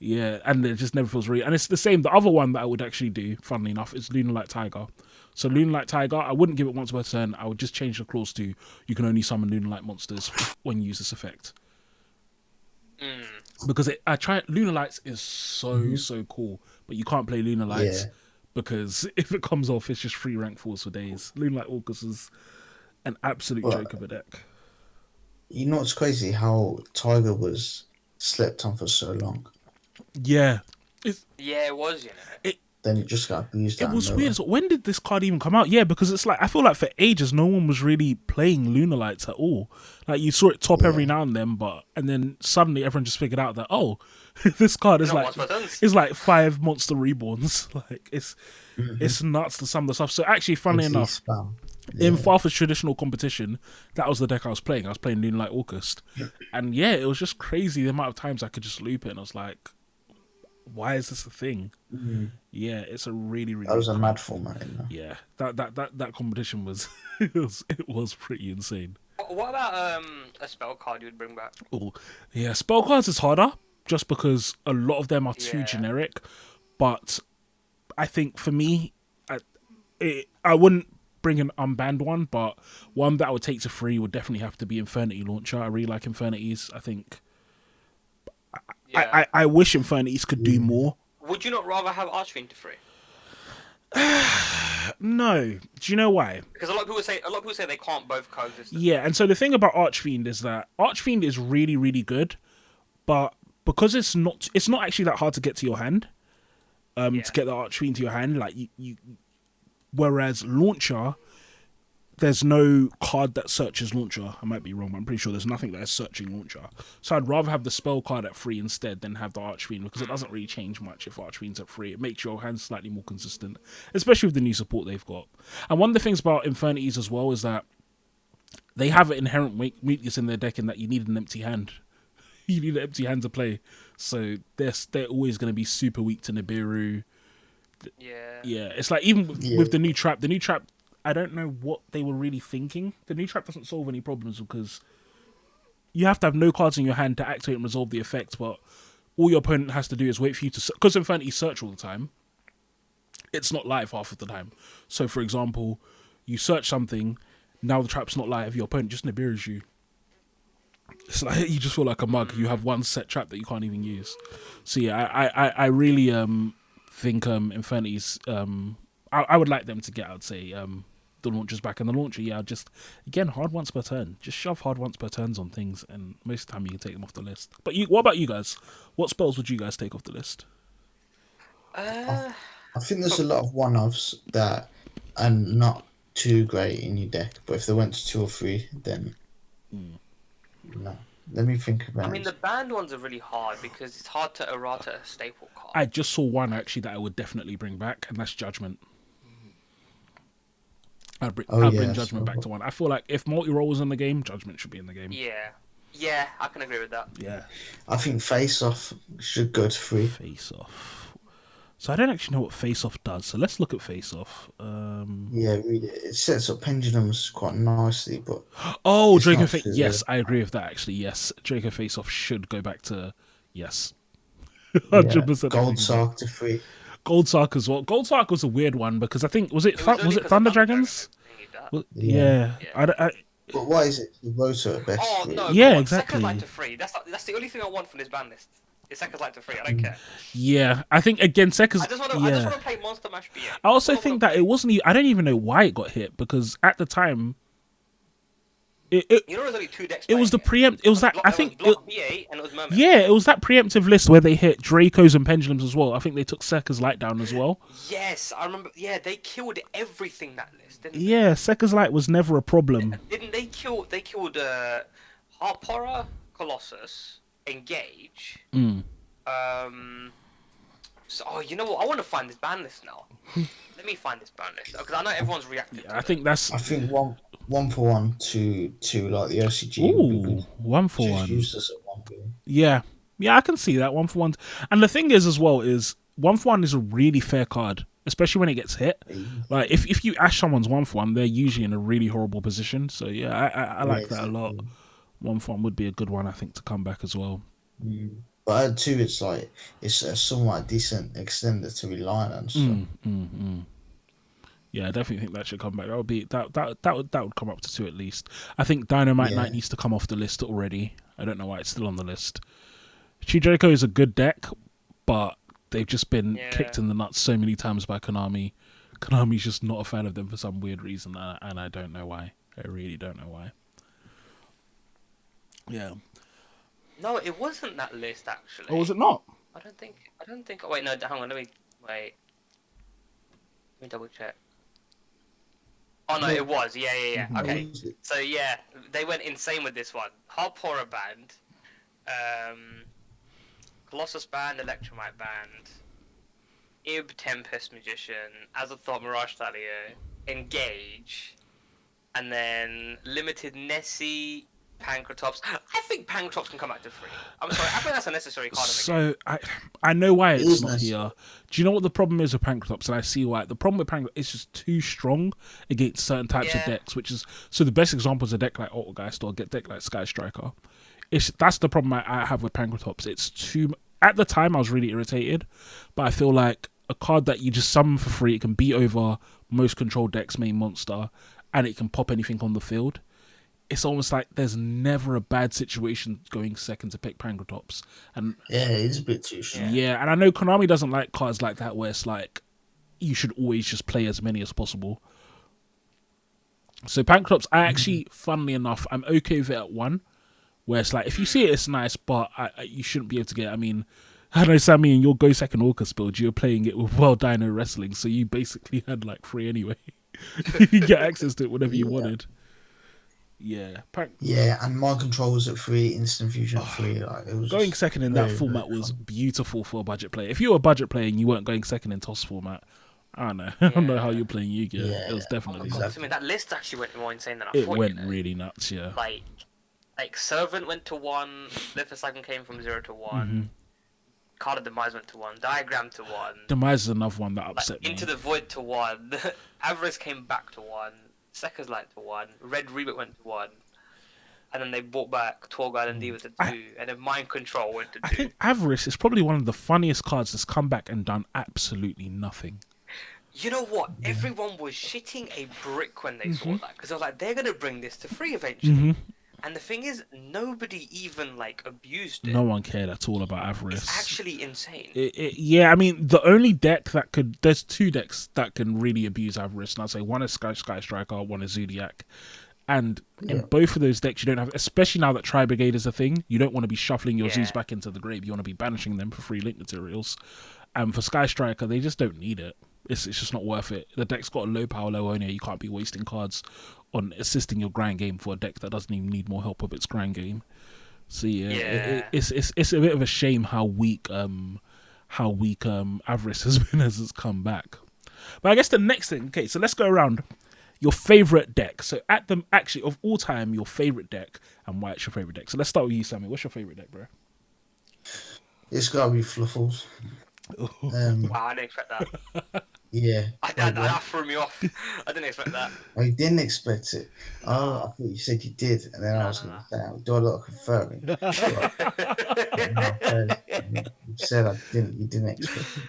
Yeah, and it just never feels real. And it's the same. The other one that I would actually do, funnily enough, is Lunar Light Tiger. So Lunar Light Tiger, I wouldn't give it once per turn. I would just change the clause to you can only summon Lunar Light monsters when you use this effect. Because Lunar Lights is so cool, but you can't play Lunar Lights Yeah. because if it comes off, it's just free rank falls for days. Lunar Light Orcus is an absolute But joke of a deck. you know what's crazy? How Tiger was slept on for so long. Yeah, Yeah, it was, you know. Then it just got abused it out was of weird. nowhere. So when did this card even come out? Yeah, because it's like I feel like for ages no one was really playing Lunar Lights at all. Like you saw it top every now and then, and then suddenly everyone just figured out that this card is Not like once per turn. it's like 5 monster reborns. Like it's nuts to some of the stuff. So actually, funnily It's enough, spam. in Farfet's traditional competition, that was the deck I was playing. I was playing Lunar Light Orcust, and yeah, it was just crazy the amount of times I could just loop it, and I was like, why is this a thing? Yeah, it's a really, really. That was a mad format, you know. Yeah, that competition was it was pretty insane. What about a spell card you would bring back? Oh, yeah, spell cards is harder just because a lot of them are too Yeah. generic. But I think for me, I wouldn't bring an unbanned one, but one that I would take to free would definitely have to be Infernity Launcher. I really like Infernities. I think Yeah. I wish Infernities could do more. Would you not rather have Archfiend to free? No, do you know why? Because a lot of people say they can't both coexist. Yeah, and so the thing about Archfiend is that Archfiend is really, really good, but because it's not actually that hard to get to your hand. To get the Archfiend to your hand, like you whereas Launcher, there's no card that searches Launcher. I might be wrong, but I'm pretty sure there's nothing that is searching Launcher. So I'd rather have the spell card at 3 instead than have the Archfiend, because it doesn't really change much if Archfiend's at 3. It makes your hand slightly more consistent, especially with the new support they've got. And one of the things about Infernities as well is that they have an inherent weakness in their deck in that you need an empty hand. You need an empty hand to play. So they're always going to be super weak to Nibiru. Yeah. Yeah, it's like even with the new trap, I don't know what they were really thinking. The new trap doesn't solve any problems because you have to have no cards in your hand to activate and resolve the effect, but all your opponent has to do is wait for you to... Because Infinity search all the time, it's not live half of the time. So, for example, you search something, now the trap's not live, your opponent just Nibiru's you. It's like you just feel like a mug. You have one set trap that you can't even use. So yeah, I really think Infinity's I would like them to get, I'd say, the launchers back. And the launcher, yeah, just again hard once per turn. Just shove hard once per turns on things, and most of the time you can take them off the list. But what about you guys? What spells would you guys take off the list? I think there's a lot of one-offs that are not too great in your deck, but if they went to 2 or 3, then no. Let me think about it. I mean, the banned ones are really hard because it's hard to errata a staple card. I just saw one actually that I would definitely bring back, and that's Judgment. I'd bring Judgment back to one. I feel like if multi-roll was in the game, Judgment should be in the game. Yeah, I can agree with that. Yeah. I think Face Off should go to 3. Face Off. So I don't actually know what Face Off does. So let's look at Face Off. Yeah, read it. It sets up pendulums quite nicely, but oh, it's Draco not Face. too Yes, good. I agree with that. Actually, yes, Draco Face Off should go back to 100%. Gold Sark to 3. Gold Sark as well. Gold Sark was a weird one because I think was it only was it 'cause Thunder of Dragons? Dragons. Yeah. But why is it Roto at best? Oh really? no! Yeah, come on, exactly. Second Light to 3. That's the only thing I want from this ban list. It's Second Light to 3. I don't care. Yeah, I think again Seconds. I just want to play Monster Mash BM. I also think that it wasn't. I don't even know why it got hit because at the time, You know, there's only 2 decks. it was the preempt. It was that I think. Block BA and it was Mermaid. Yeah, it was that preemptive list where they hit Dracos and Pendulums as well. I think they took Sekka's Light down as well. Yes, I remember. Yeah, they killed everything that list. Didn't they? Yeah, Sekka's Light was never a problem. Didn't they kill? They killed Harpora, Colossus, Engage. So, oh, you know what? I want to find this ban list now. Let me find this ban list because I know everyone's reacted. I think that's. I think one for one to like the OCG would be Ooh, good. 1-for-1. Just use this at 1 Yeah, I can see that 1-for-1. And the thing is, as well, is 1-for-1 is a really fair card, especially when it gets hit. Like if you ash someone's 1-for-1, they're usually in a really horrible position. So yeah, I like that a lot. 1-for-1 would be a good one, I think, to come back as well. But at 2, it's like it's a somewhat decent extender to rely on. So. Yeah, I definitely think that should come back. That would be that would come up to 2 at least. I think Dynamite Knight needs to come off the list already. I don't know why it's still on the list. Chijericho is a good deck, but they've just been kicked in the nuts so many times by Konami. Konami's just not a fan of them for some weird reason, and I don't know why. I really don't know why. Yeah. No, it wasn't that list actually. Oh, was it not? I don't think. Oh, wait, no, hang on. Let me double check. Oh no, it was. Yeah. Okay. So yeah, they went insane with this one. Harp Horror banned, Colossus banned, Electromite banned, Ib Tempest Magician, Azathoth Mirage Thalio, Engage, and then Limited Nessie, Pancratops. I think Pancratops can come back to 3. I'm sorry, I think that's a necessary card in the game. So I know why it's not here. Do you know what the problem is with Pancratops? And I see why. The problem with Pancratops is just too strong against certain types of decks, which is so the best example is a deck like Autogeist or a deck like Sky Striker. That's the problem I have with Pancratops. It's too. At the time, I was really irritated, but I feel like a card that you just summon for free, it can beat over most control decks' main monster, and it can pop anything on the field. It's almost like there's never a bad situation going second to pick Pancratops. And yeah, it's a bit too strong. Yeah, and I know Konami doesn't like cards like that where it's like you should always just play as many as possible. So Pancratops, I actually, funnily enough, I'm okay with it at 1, where it's like if you see it, it's nice, but you shouldn't be able to get. I mean, I know Sammy in your Go Second Orcus build, you're playing it with World Dino Wrestling, so you basically had like 3 anyway. You get access to it whenever you wanted. Yeah, and my control was at 3, instant fusion at 3. Like, it was going second in that format was beautiful for a budget player. If you were a budget player and you weren't going second in TOS format, I don't know. I don't know how you're playing Yu-Gi-Oh. Yeah. It was definitely. I mean, that list actually went more insane than I thought. It went really nuts. Yeah. Like Servant went to 1. Little Cycle came from 0 to 1. Card of Demise went to 1. Diagram to 1. Demise is another one that upset me. Into the Void to 1. Avarice came back to 1. Second's Light to 1. Red Remake went to 1. And then they brought back Tour Guide and Diva to 2. And then Mind Control went to 2. I think Avarice is probably one of the funniest cards that's come back and done absolutely nothing. You know what? Everyone was shitting a brick when they saw that. Because I was like, they're going to bring this to 3 eventually. And the thing is, nobody even abused it. No one cared at all about Avarice. It's actually insane. Yeah, I mean, the only deck that could... There's 2 decks that can really abuse Avarice. And I'd say one is Sky Striker, one is Zodiac. And in both of those decks, you don't have... Especially now that Tri Brigade is a thing, you don't want to be shuffling your Zeus back into the grave. You want to be banishing them for free link materials. And for Sky Striker, they just don't need it. It's just not worth it. The deck's got a low power, low owner. You can't be wasting cards on assisting your grind game for a deck that doesn't even need more help with its grind game. So it's a bit of a shame how weak Avarice has been as it's come back. But I guess the next thing, okay, so let's go around your favorite deck. So actually of all time, your favorite deck and why it's your favorite deck. So let's start with you, Sammy. What's your favorite deck, bro? It's gotta be Fluffles. Wow, I didn't expect that. Yeah. That threw me off. I didn't expect that. I didn't expect it. Oh, I thought you said you did, and then I was going to say, I'll do a lot of confirming. You said you didn't expect it.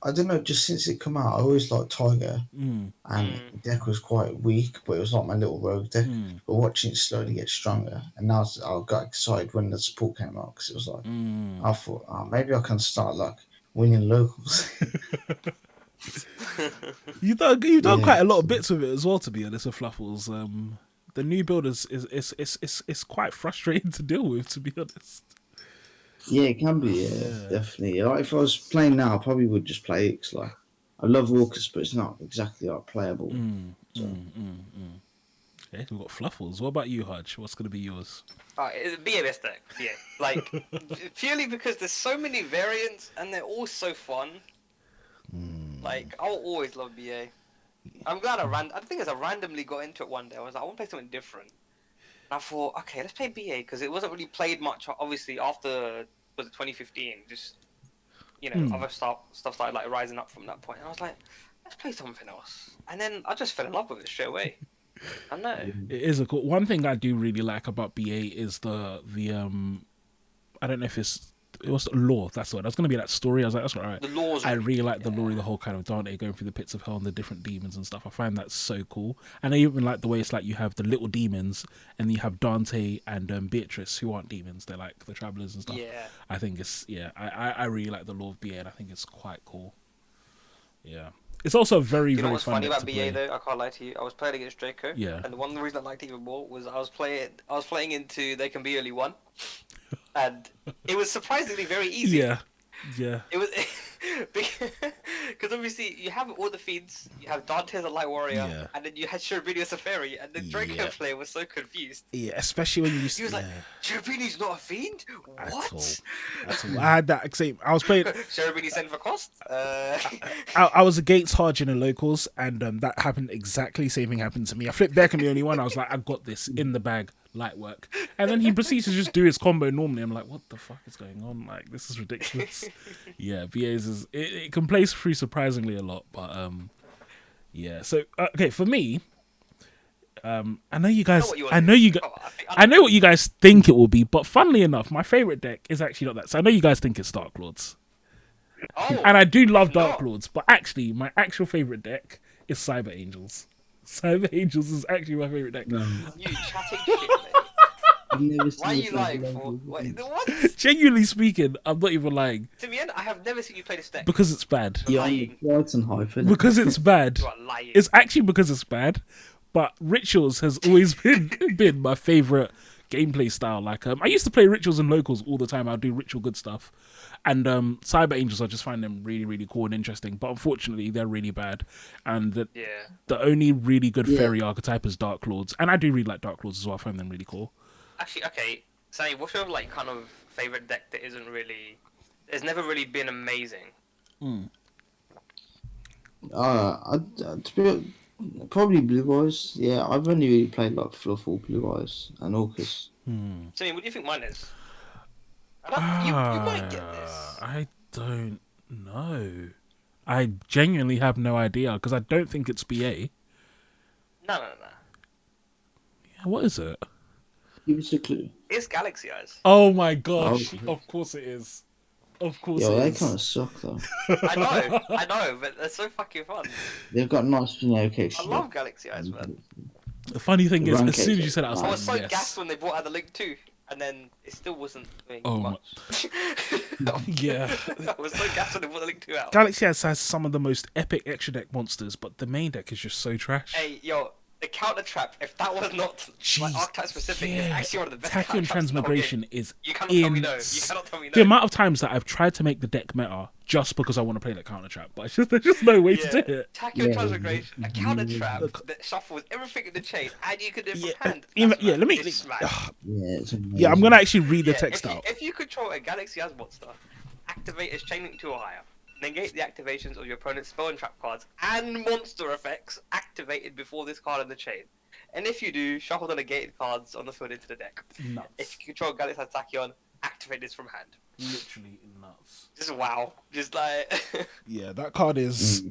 I don't know, just since it come out, I always liked Tiger, and the deck was quite weak, but it was like my little rogue deck. But watching it slowly get stronger, and now I got excited when the support came out, because it was like, I thought, maybe I can start winning locals. You've done quite a lot of bits with it as well, to be honest, with Fluffles. The new build is quite frustrating to deal with, to be honest. Yeah, it can be, definitely. Like, if I was playing now, I probably would just play it, 'cause, I love Orcus, but it's not exactly playable. Okay, we've got Fluffles. What about you, Hudge? What's going to be yours? It's BA deck. Yeah, like purely because there's so many variants and they're all so fun. Like I'll always love BA. I'm glad I think as I randomly got into it one day, I was like, I want to play something different. And I thought, okay, let's play BA because it wasn't really played much. Obviously, after was it 2015? Just other stuff started like rising up from that point. And I was like, let's play something else. And then I just fell in love with it straight away. I know. It is a cool. One thing I do really like about BA is the I don't know if it was lore. That's what. That's gonna be that story. I was like, that's all right. The lore's I really like the lore, the whole kind of Dante going through the pits of hell and the different demons and stuff. I find that so cool. And I even like the way it's like you have the little demons and you have Dante and Beatrice who aren't demons. They're like the travelers and stuff. Yeah. I think it's I really like the lore of BA and I think it's quite cool. Yeah. It's also very, You know very what's fun funny about to BA play. though? I can't lie to you. I was playing against Draco. Yeah. And one reason I liked it even more was I was playing into They Can Be Only One. And it was surprisingly very easy. Yeah. Yeah. It was because obviously you have all the feeds. You have Dante as a light warrior, Yeah. and then you had Cherubini as a fairy, and the Draco Yeah. player was so confused. Yeah, especially when you He was like, "Cherubini's not a fiend? At What?" all. At all. I had that same. I was playing. Cherubini sent for cost. I was against Hodge in the locals, and that happened exactly. Same thing happened to me. I flipped. There can be only one. I was like, I got this in the bag, light work. And then he proceeds to just do his combo normally. I'm like, what the fuck is going on? Like, this is ridiculous. Yeah, BA's is it can play through surprisingly a lot, but yeah. So okay, for me, I know you guys. I know what you guys think it will be, but funnily enough, my favorite deck is actually not that. So I know you guys think it's Dark Lords. Oh, And I do love Dark Lords, but actually, my actual favorite deck is Cyber Angels. Cyber Angels is actually my favorite deck. you chatting shit, man. I've never Why are seen you a lying Cyber for? Angels What? game. What? Genuinely speaking, I'm not even lying. To be honest, I have never seen you play this deck. Because it's bad. You're Yeah, lying. Brighton hype, innit? Because it's bad. You are lying. It's actually because it's bad. But Rituals has always been my favorite gameplay style. Like I used to play Rituals and locals all the time. I'd do ritual good stuff. And Cyber Angels, I just find them really, really cool and interesting. But unfortunately, they're really bad. And the only really good fairy archetype is Dark Lords. And I do really like Dark Lords as well. I find them really cool. Actually, okay. Sammy, what's your like kind of favorite deck that isn't really? It's never really been amazing. Probably Blue Eyes. Yeah, I've only really played like Fluffle, Blue Eyes, and Orcus. Sammy, what do you think mine is? You might get this. I don't know. I genuinely have no idea because I don't think it's BA. No. Yeah, what is it? Give us a clue. It's Galaxy Eyes. Oh my gosh! Oh. Of course it is. Of course Yo, it they is. kind of suck though. I know, but they're so fucking fun. They've got nice generic I extra. love Galaxy Eyes, man. The funny thing is, Rank as soon as it. you said it, I was I like, was so yes. gassed when they brought out the Link 2, and then it still wasn't doing Oh my- much. Yeah. I was so gassed when they brought the Link 2 out. Galaxy has some of the most epic extra deck monsters, but the main deck is just so trash. Hey, yo, the counter trap, if that was not like Jeez, archetype specific, it's actually one of the best Tachyon counter traps in the whole Transmigration game. is You cannot tell me no. You ins- cannot tell me no. The amount of times that I've tried to make the deck meta just because I want to play that counter trap, but there's just no way to do it. Tachyon Yeah. Transmigration, a counter trap that shuffles everything in the chain, and you can do it from hand. Even, That's let me. it's smash. Yeah, it's amazing. Yeah, I'm gonna actually read the Yeah, text if you, out. if you control a Galaxy as monster, activate its chain link 2 or higher. Negate the activations of your opponent's spell and trap cards and monster effects activated before this card in the chain. And if you do, shuffle the negated cards on the field into the deck. Nuts. If you control Galaxy as Tachyon, activate this from hand. Literally nuts. Just wow. Just like... Yeah, that card is.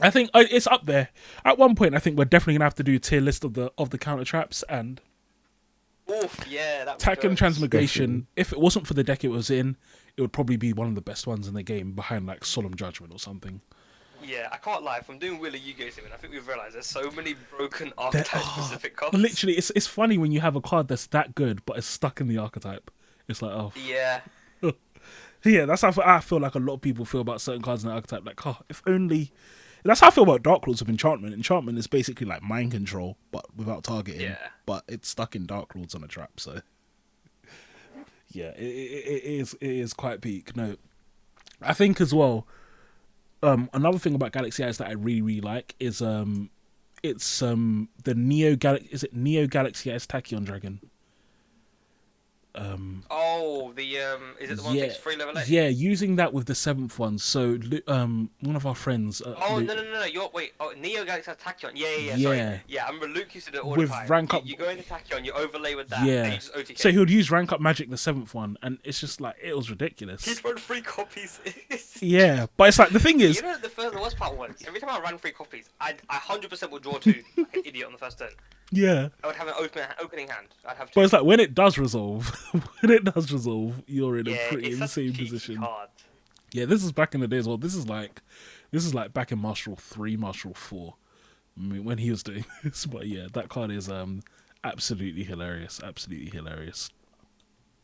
I think it's up there. At one point, I think we're definitely gonna have to do a tier list of the counter traps and Oof, yeah, that Tachyon Transmigration. If it wasn't for the deck it was in, it would probably be one of the best ones in the game, behind like Solemn Judgment or something. Yeah, I can't lie. From doing Wheel of Yu-Gi-Oh! I think we've realised there's so many broken archetype-specific cards. Literally, it's funny when you have a card that's that good, but it's stuck in the archetype. It's like, oh, Yeah. yeah. That's how I feel like a lot of people feel about certain cards in the archetype. Like, oh, if only. That's how I feel about Dark Lords of Enchantment. Enchantment is basically like mind control, but without targeting. Yeah. But it's stuck in Dark Lords on a trap, so yeah, it is quite peak. No, I think as well. Another thing about Galaxy Eyes that I really, really like is It's the Neo Galaxy. Is it Neo Galaxy S Tachyon Dragon? Oh, the is it the one that takes 3 level 8? Yeah, using that with the 7th one. So one of our friends. Oh Luke, no! Wait. Oh, Neo Galaxy has Tachyon. Yeah. Yeah. Sorry. Yeah, I remember Luke used to do it all With the time. rank up- You go into Tachyon, you overlay with that, Yeah. and you just OTK. So he would use rank up magic the 7th one, and it's just like it was ridiculous. He's run 3 copies. Yeah, but it's like the thing is, You know the worst part was every time I ran 3 copies, I 100% would draw 2 like an idiot on the first turn. yeah. I would have an opening hand. I'd have 2. But it's like when it does resolve, you're in a yeah, pretty it's such a insane cheeky position. card. Yeah, this is back in the day as well. This is like back in Marshall 3, Marshall 4. I mean, when he was doing this, but yeah, that card is absolutely hilarious. Absolutely hilarious.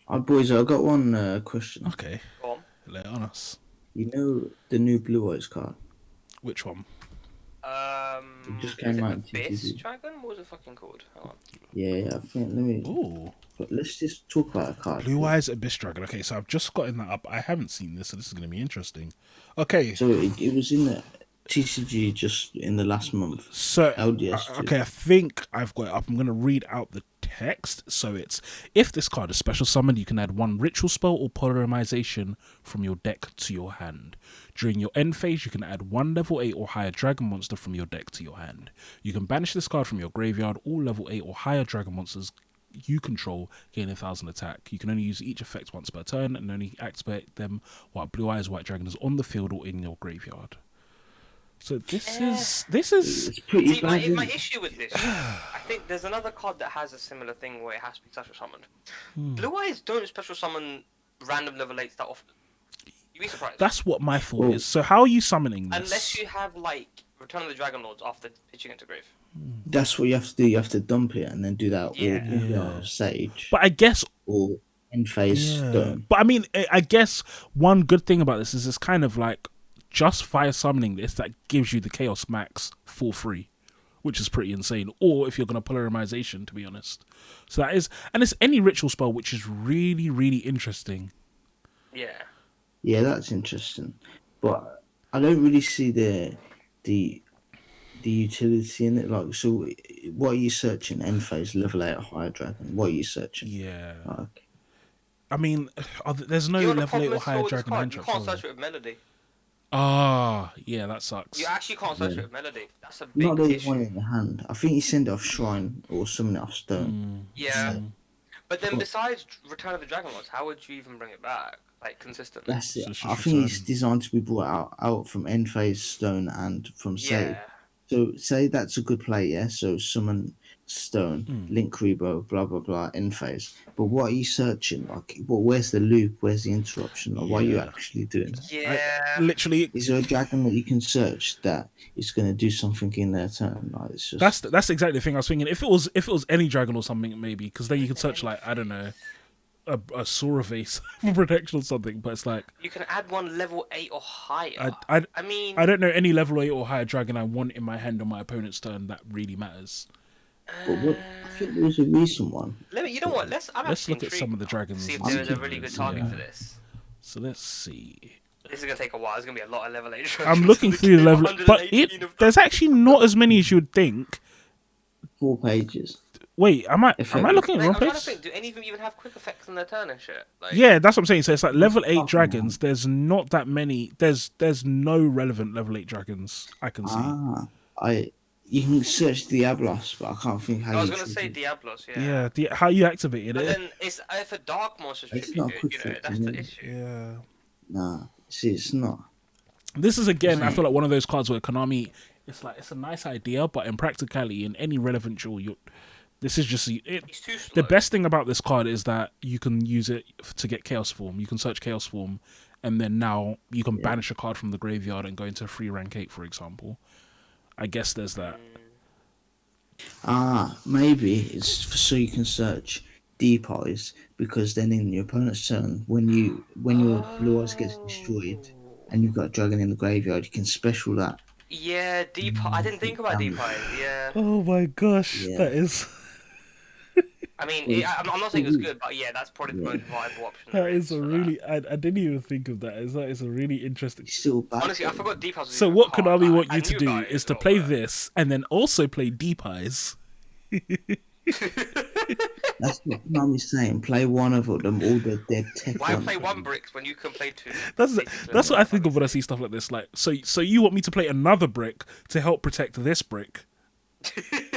Alright, boys, I've got one question. Okay, Go on. lay it on us. You know the new Blue Eyes card? Which one? It just Was came it out in Abyss TCG. Dragon? What was it fucking called? Hang on. Yeah, I think, let me... Ooh, But let's just talk about a card. Blue Eyes Abyss Dragon. Okay, so I've just gotten that up. I haven't seen this, so this is going to be interesting. Okay, So it was in the TCG just in the last month. so LDS too. okay, I think I've got it up. I'm going to read out the text. So it's, if this card is special summoned, you can add 1 ritual spell or polymerization from your deck to your hand. During your end phase, you can add 1 level 8 or higher dragon monster from your deck to your hand. You can banish this card from your graveyard. All level 8 or higher dragon monsters you control gain 1,000 attack. You can only use each effect once per turn and only activate them while Blue Eyes White Dragon is on the field or in your graveyard. So this is It's pretty See, bad. my issue with this, I think there's another card that has a similar thing where it has to be special summoned. Blue Eyes don't special summon random level 8s that often. You'd be surprised. that's what my thought is. So how are you summoning this? Unless you have, like, Return of the Dragon Lords after pitching into grave. That's what you have to do. You have to dump it and then do that Yeah. or Sage But I guess or End Phase Stone. But I mean, I guess one good thing about this is it's kind of like just fire summoning this that gives you the Chaos Max for free, which is pretty insane. Or if you're going to polymerization, to be honest. So that is, and it's any ritual spell, which is really, really interesting. Yeah. Yeah, that's interesting. But I don't really see the utility in it. Like, so what are you searching? End Phase, level 8 or higher dragon? What are you searching? Yeah. Like, I mean, there's no You know what the level 8 problem or is higher with this dragon card? hand You traps, can't are search there? it with Melody. Ah, yeah, that sucks. You actually can't search it with Melody. That's a not big that you issue. want it in the hand. I think you send it off Shrine or summon it off Stone. Yeah. Mm. But then besides Return of the Dragon Lords, how would you even bring it back? Like, consistently? That's it. So it's I just think it's return. designed to be brought out from End Phase Stone and from Save. Yeah. So say that's a good play, yeah. So summon Stone, Link Rebo, blah blah blah, End Phase. But what are you searching? Like, where's the loop? Where's the interruption? Like, what are you Yeah. actually doing? Yeah. Literally, Is there a dragon that you can search that is going to do something in their turn? Like, it's just that's exactly the thing I was thinking. If it was any dragon or something, maybe, because then you could search, like, I don't know, a Sora vase for protection or something. But it's like You can add 1 level 8 or higher. I mean, I don't know any level 8 or higher dragon I want in my hand on my opponent's turn that really matters. But what, I think there was a recent one. you know what? I'm Let's actually look at some of the intrigued now to dragons see if and there is see a really good this, target yeah. for this. So let's see. This is gonna take a while. There's gonna be a lot of level 8 dragons. I'm looking through the level, but 118 of them. there's actually not as many as you would think. 4 pages. Wait, am I Effective. looking at Like, the wrong I'm trying to place? think. Do any of them even have quick effects on their turn and shit? Like, Yeah, that's what I'm saying. So it's like level 8 fucking dragons. There's not that many. There's no relevant level 8 dragons I can see. You can search Diablos, but I can't think how I was you gonna choose say it. Diablos. Yeah. Yeah, how you activated But it? then it's if a dark monster's It's triggering not you, quick you know, fit, that's isn't the it? issue. Yeah. Nah, see, it's not. This is again, I feel like one of those cards where Konami, it's like it's a nice idea, but in practicality, in any relevant duel, this is just it. He's too slow. The best thing about this card is that you can use it to get Chaos Form. You can search Chaos Form, and then now you can banish a card from the graveyard and go into free rank 8, for example. I guess there's that. Maybe it's so you can search deep eyes, because then in your opponent's turn, when your blue eyes gets destroyed and you've got a dragon in the graveyard, you can special that. Yeah, deep. I didn't think about deep eyes. Yeah. Oh my gosh, Yeah. that is. I mean, I'm not saying it's good, but yeah, that's probably the most viable option. That is a really... I didn't even think of that. It's a really interesting... Still back. Honestly, I forgot Deep Eyes was So even what a card. Konami want I you to knew do about it is as to well, play but- this and then also play Deep Eyes. That's what Konami's saying. Play one of them, all the dead tech. Why ones. play one bricks when you can play two? That's what I think of when I see stuff like this. Like, so you want me to play another brick to help protect this brick?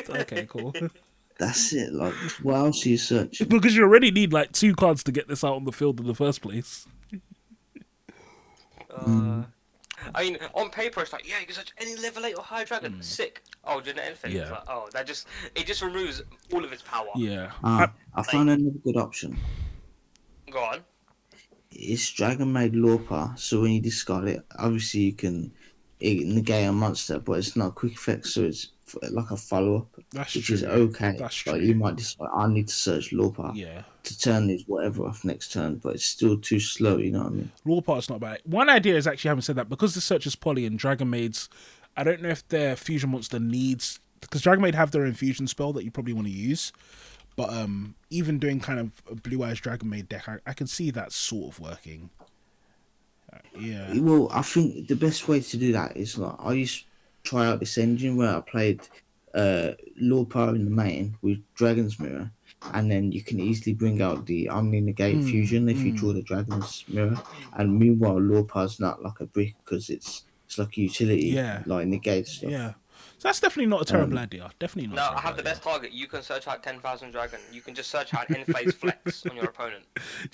Okay, cool. That's it. Like, what else are you searching? Because you already need like 2 cards to get this out on the field in the first place. I mean, on paper it's like, yeah, you can search any level 8 or higher dragon. Sick. Oh, do you know anything? Yeah. It's like, oh, it just removes all of its power. Yeah. I found another good option. Go on. It's Dragon Maid Lorpa, so when you discard it, obviously you can negate a monster, but it's not a quick effect, so it's like a follow up, That's which true. is okay. That's true. Like you might decide, I need to search Lorpa Yeah. to turn this whatever off next turn, but it's still too slow. You know what I mean? Raw part's not bad. One idea is actually having said that because the search is poly and Dragon Maids, I don't know if their fusion monster needs, because Dragon Maid have their own fusion spell that you probably want to use. But even doing kind of a Blue Eyes Dragon Maid deck, I can see that sort of working. Yeah. Well, I think the best way to do that is like I used to try out this engine where I played Lorpa in the main with Dragon's Mirror, and then you can easily bring out the Omni Negate fusion if you draw the Dragon's Mirror. And meanwhile, Lorpa's not like a brick because it's like a utility, Yeah. like negate stuff. Yeah. So that's definitely not a terrible idea. Definitely not. No, a I terrible have the idea. best target. You can search out 10,000 dragon. You can just search out end-phase flex on your opponent.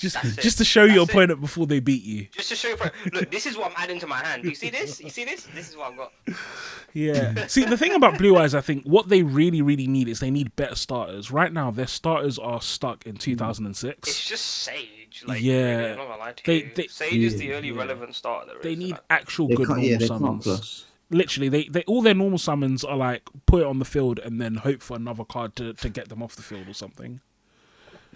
That's it. Just to show your That's it. opponent before they beat you. Just to show your opponent. Look, this is what I'm adding to my hand. You see this? You see this? This is what I've got. Yeah. See, the thing about Blue Eyes, I think what they really, really need is they need better starters. Right now, their starters are stuck in 2006. It's just Sage. Like, Yeah. really, I'm not gonna lie to They- you. Sage is the only relevant starter there is. They need like, actual They good can't, normal they can't summons. plus. Literally, they all their normal summons are like put it on the field and then hope for another card to get them off the field or something.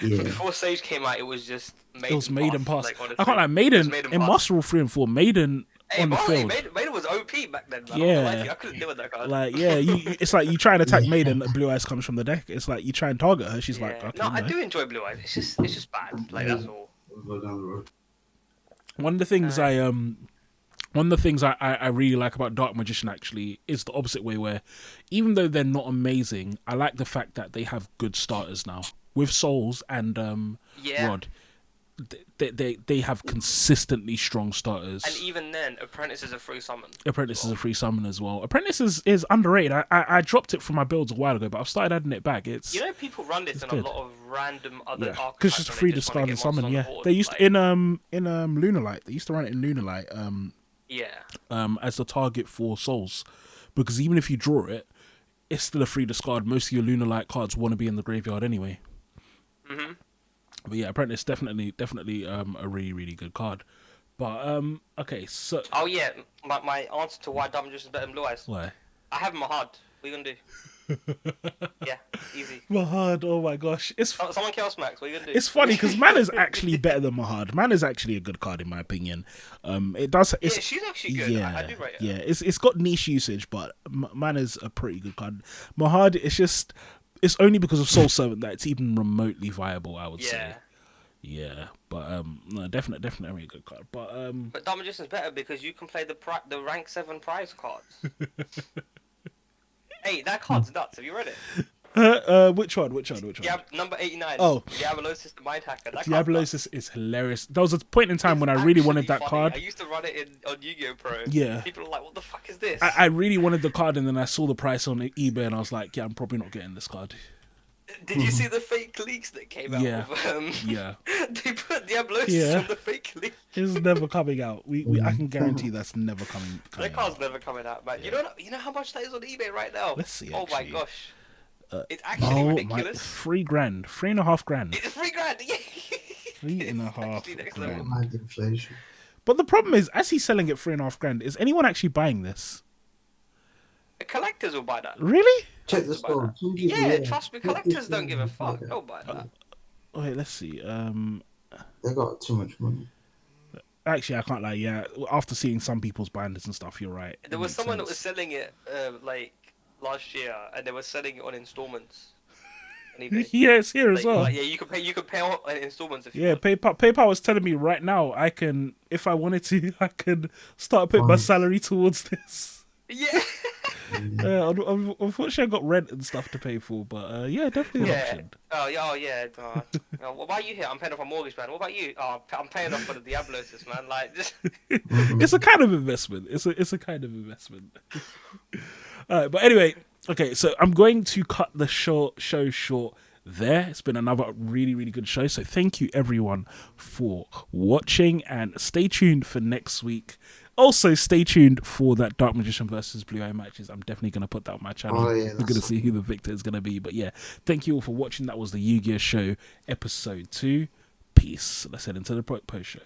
Yeah. Before Sage came out, it was just Maiden It was Maiden Pass. Like, honestly. I can't like It was Maiden Maiden in Pass. Master Rule 3 and 4. Maiden Hey, on the Marley, field. Maiden was OP back then. Man. Yeah. I couldn't deal with that card. Like yeah, it's like you try and attack Maiden, Blue Eyes comes from the deck. It's like you try and target her, she's like, Yeah. okay, No, I no. do enjoy Blue Eyes. It's just bad. Like that's all. One of the things I really like about Dark Magician actually is the opposite way, where even though they're not amazing, I like the fact that they have good starters now with Souls and Yeah. Rod. They have consistently strong starters. And even then, Apprentice is a free summon. Apprentice is a free summon as well. Apprentice is underrated. I dropped it from my builds a while ago, but I've started adding it back. It's You know, people run this in good. a lot of random other yeah, archetypes. because it's a when free they just wanna discard and get monsters summon. on the Yeah, board, they used like, in Lunalight. They used to run it in Lunalight. Yeah. As the target for souls, because even if you draw it, it's still a free discard. Most of your Lunalight cards want to be in the graveyard anyway. Mhm. But yeah, Apprentice definitely a really really good card. But okay, so Oh yeah, my answer to why Dumb Magician is better than Blue Eyes. why? I have my heart. What are you gonna do? Yeah, easy. Mahad, oh my gosh, Someone kill Max. What are you gonna do? it's funny because Man is actually better than Mahad. Man is actually a good card in my opinion. It does. Yeah, It's, she's actually good. Yeah, I do rate her. yeah. It's got niche usage, but Man is a pretty good card. Mahad, it's only because of Soul Servant that it's even remotely viable. I would say. Yeah, but no, definitely a really good card. But But Dumb Magician's better because you can play the rank 7 prize cards. Hey, that card's nuts. Have you read it? which one? Number 89. Oh. Diabolosis the Mind Hacker. That card's Diablosis is hilarious. There was a point in time nuts. when I It's really wanted actually that funny. card. I used to run it on Yu-Gi-Oh! Pro. Yeah. People are like, what the fuck is this? I really wanted the card, and then I saw the price on eBay, and I was like, yeah, I'm probably not getting this card. Did you see the fake leaks that came out? Yeah. Of, Yeah. They put Diablosis Yeah. on the fake leak. It's never coming out. I can guarantee that's never coming That card's out. never coming out, man. You know how much that is on eBay right now? Let's see, Oh my actually. gosh. It's actually Oh my, ridiculous. $3,000, $3,500, It's $3,000. Yeah. $3,500. Actually next level. Mad inflation. But the problem is, as he's selling it $3,500, is anyone actually buying this? The collectors will buy that. Really? Check the score. Yeah, trust me, collectors don't give a fuck. They'll buy that. Oh, wait, let's see. They got too much money. Actually, I can't lie. Yeah, after seeing some people's binders and stuff, you're right. There It was makes someone that was sense. selling it like last year, and they were selling it on installments. And eBay. Yeah, it's here as well. Like, yeah, you can pay on installments if you Yeah, want. PayPal was telling me right now I can, if I wanted to, I can start putting my salary towards this. Yeah. Unfortunately, I got rent and stuff to pay for, but yeah, definitely an option. Oh yeah. Well, why are you here? I'm paying off a mortgage, man. What about you? Oh, I'm paying off for the Diablosis, man. Like, just. It's a kind of investment. It's a kind of investment. But anyway, okay, so I'm going to cut the show short there. It's been another really, really good show. So thank you everyone for watching, and stay tuned for next week. Also, stay tuned for that Dark Magician versus Blue Eye matches. I'm definitely going to put that on my channel. We're going to see who the victor is going to be. But yeah, thank you all for watching. That was the Yu-Gi-Oh! Show episode 2. Peace. Let's head into the post show.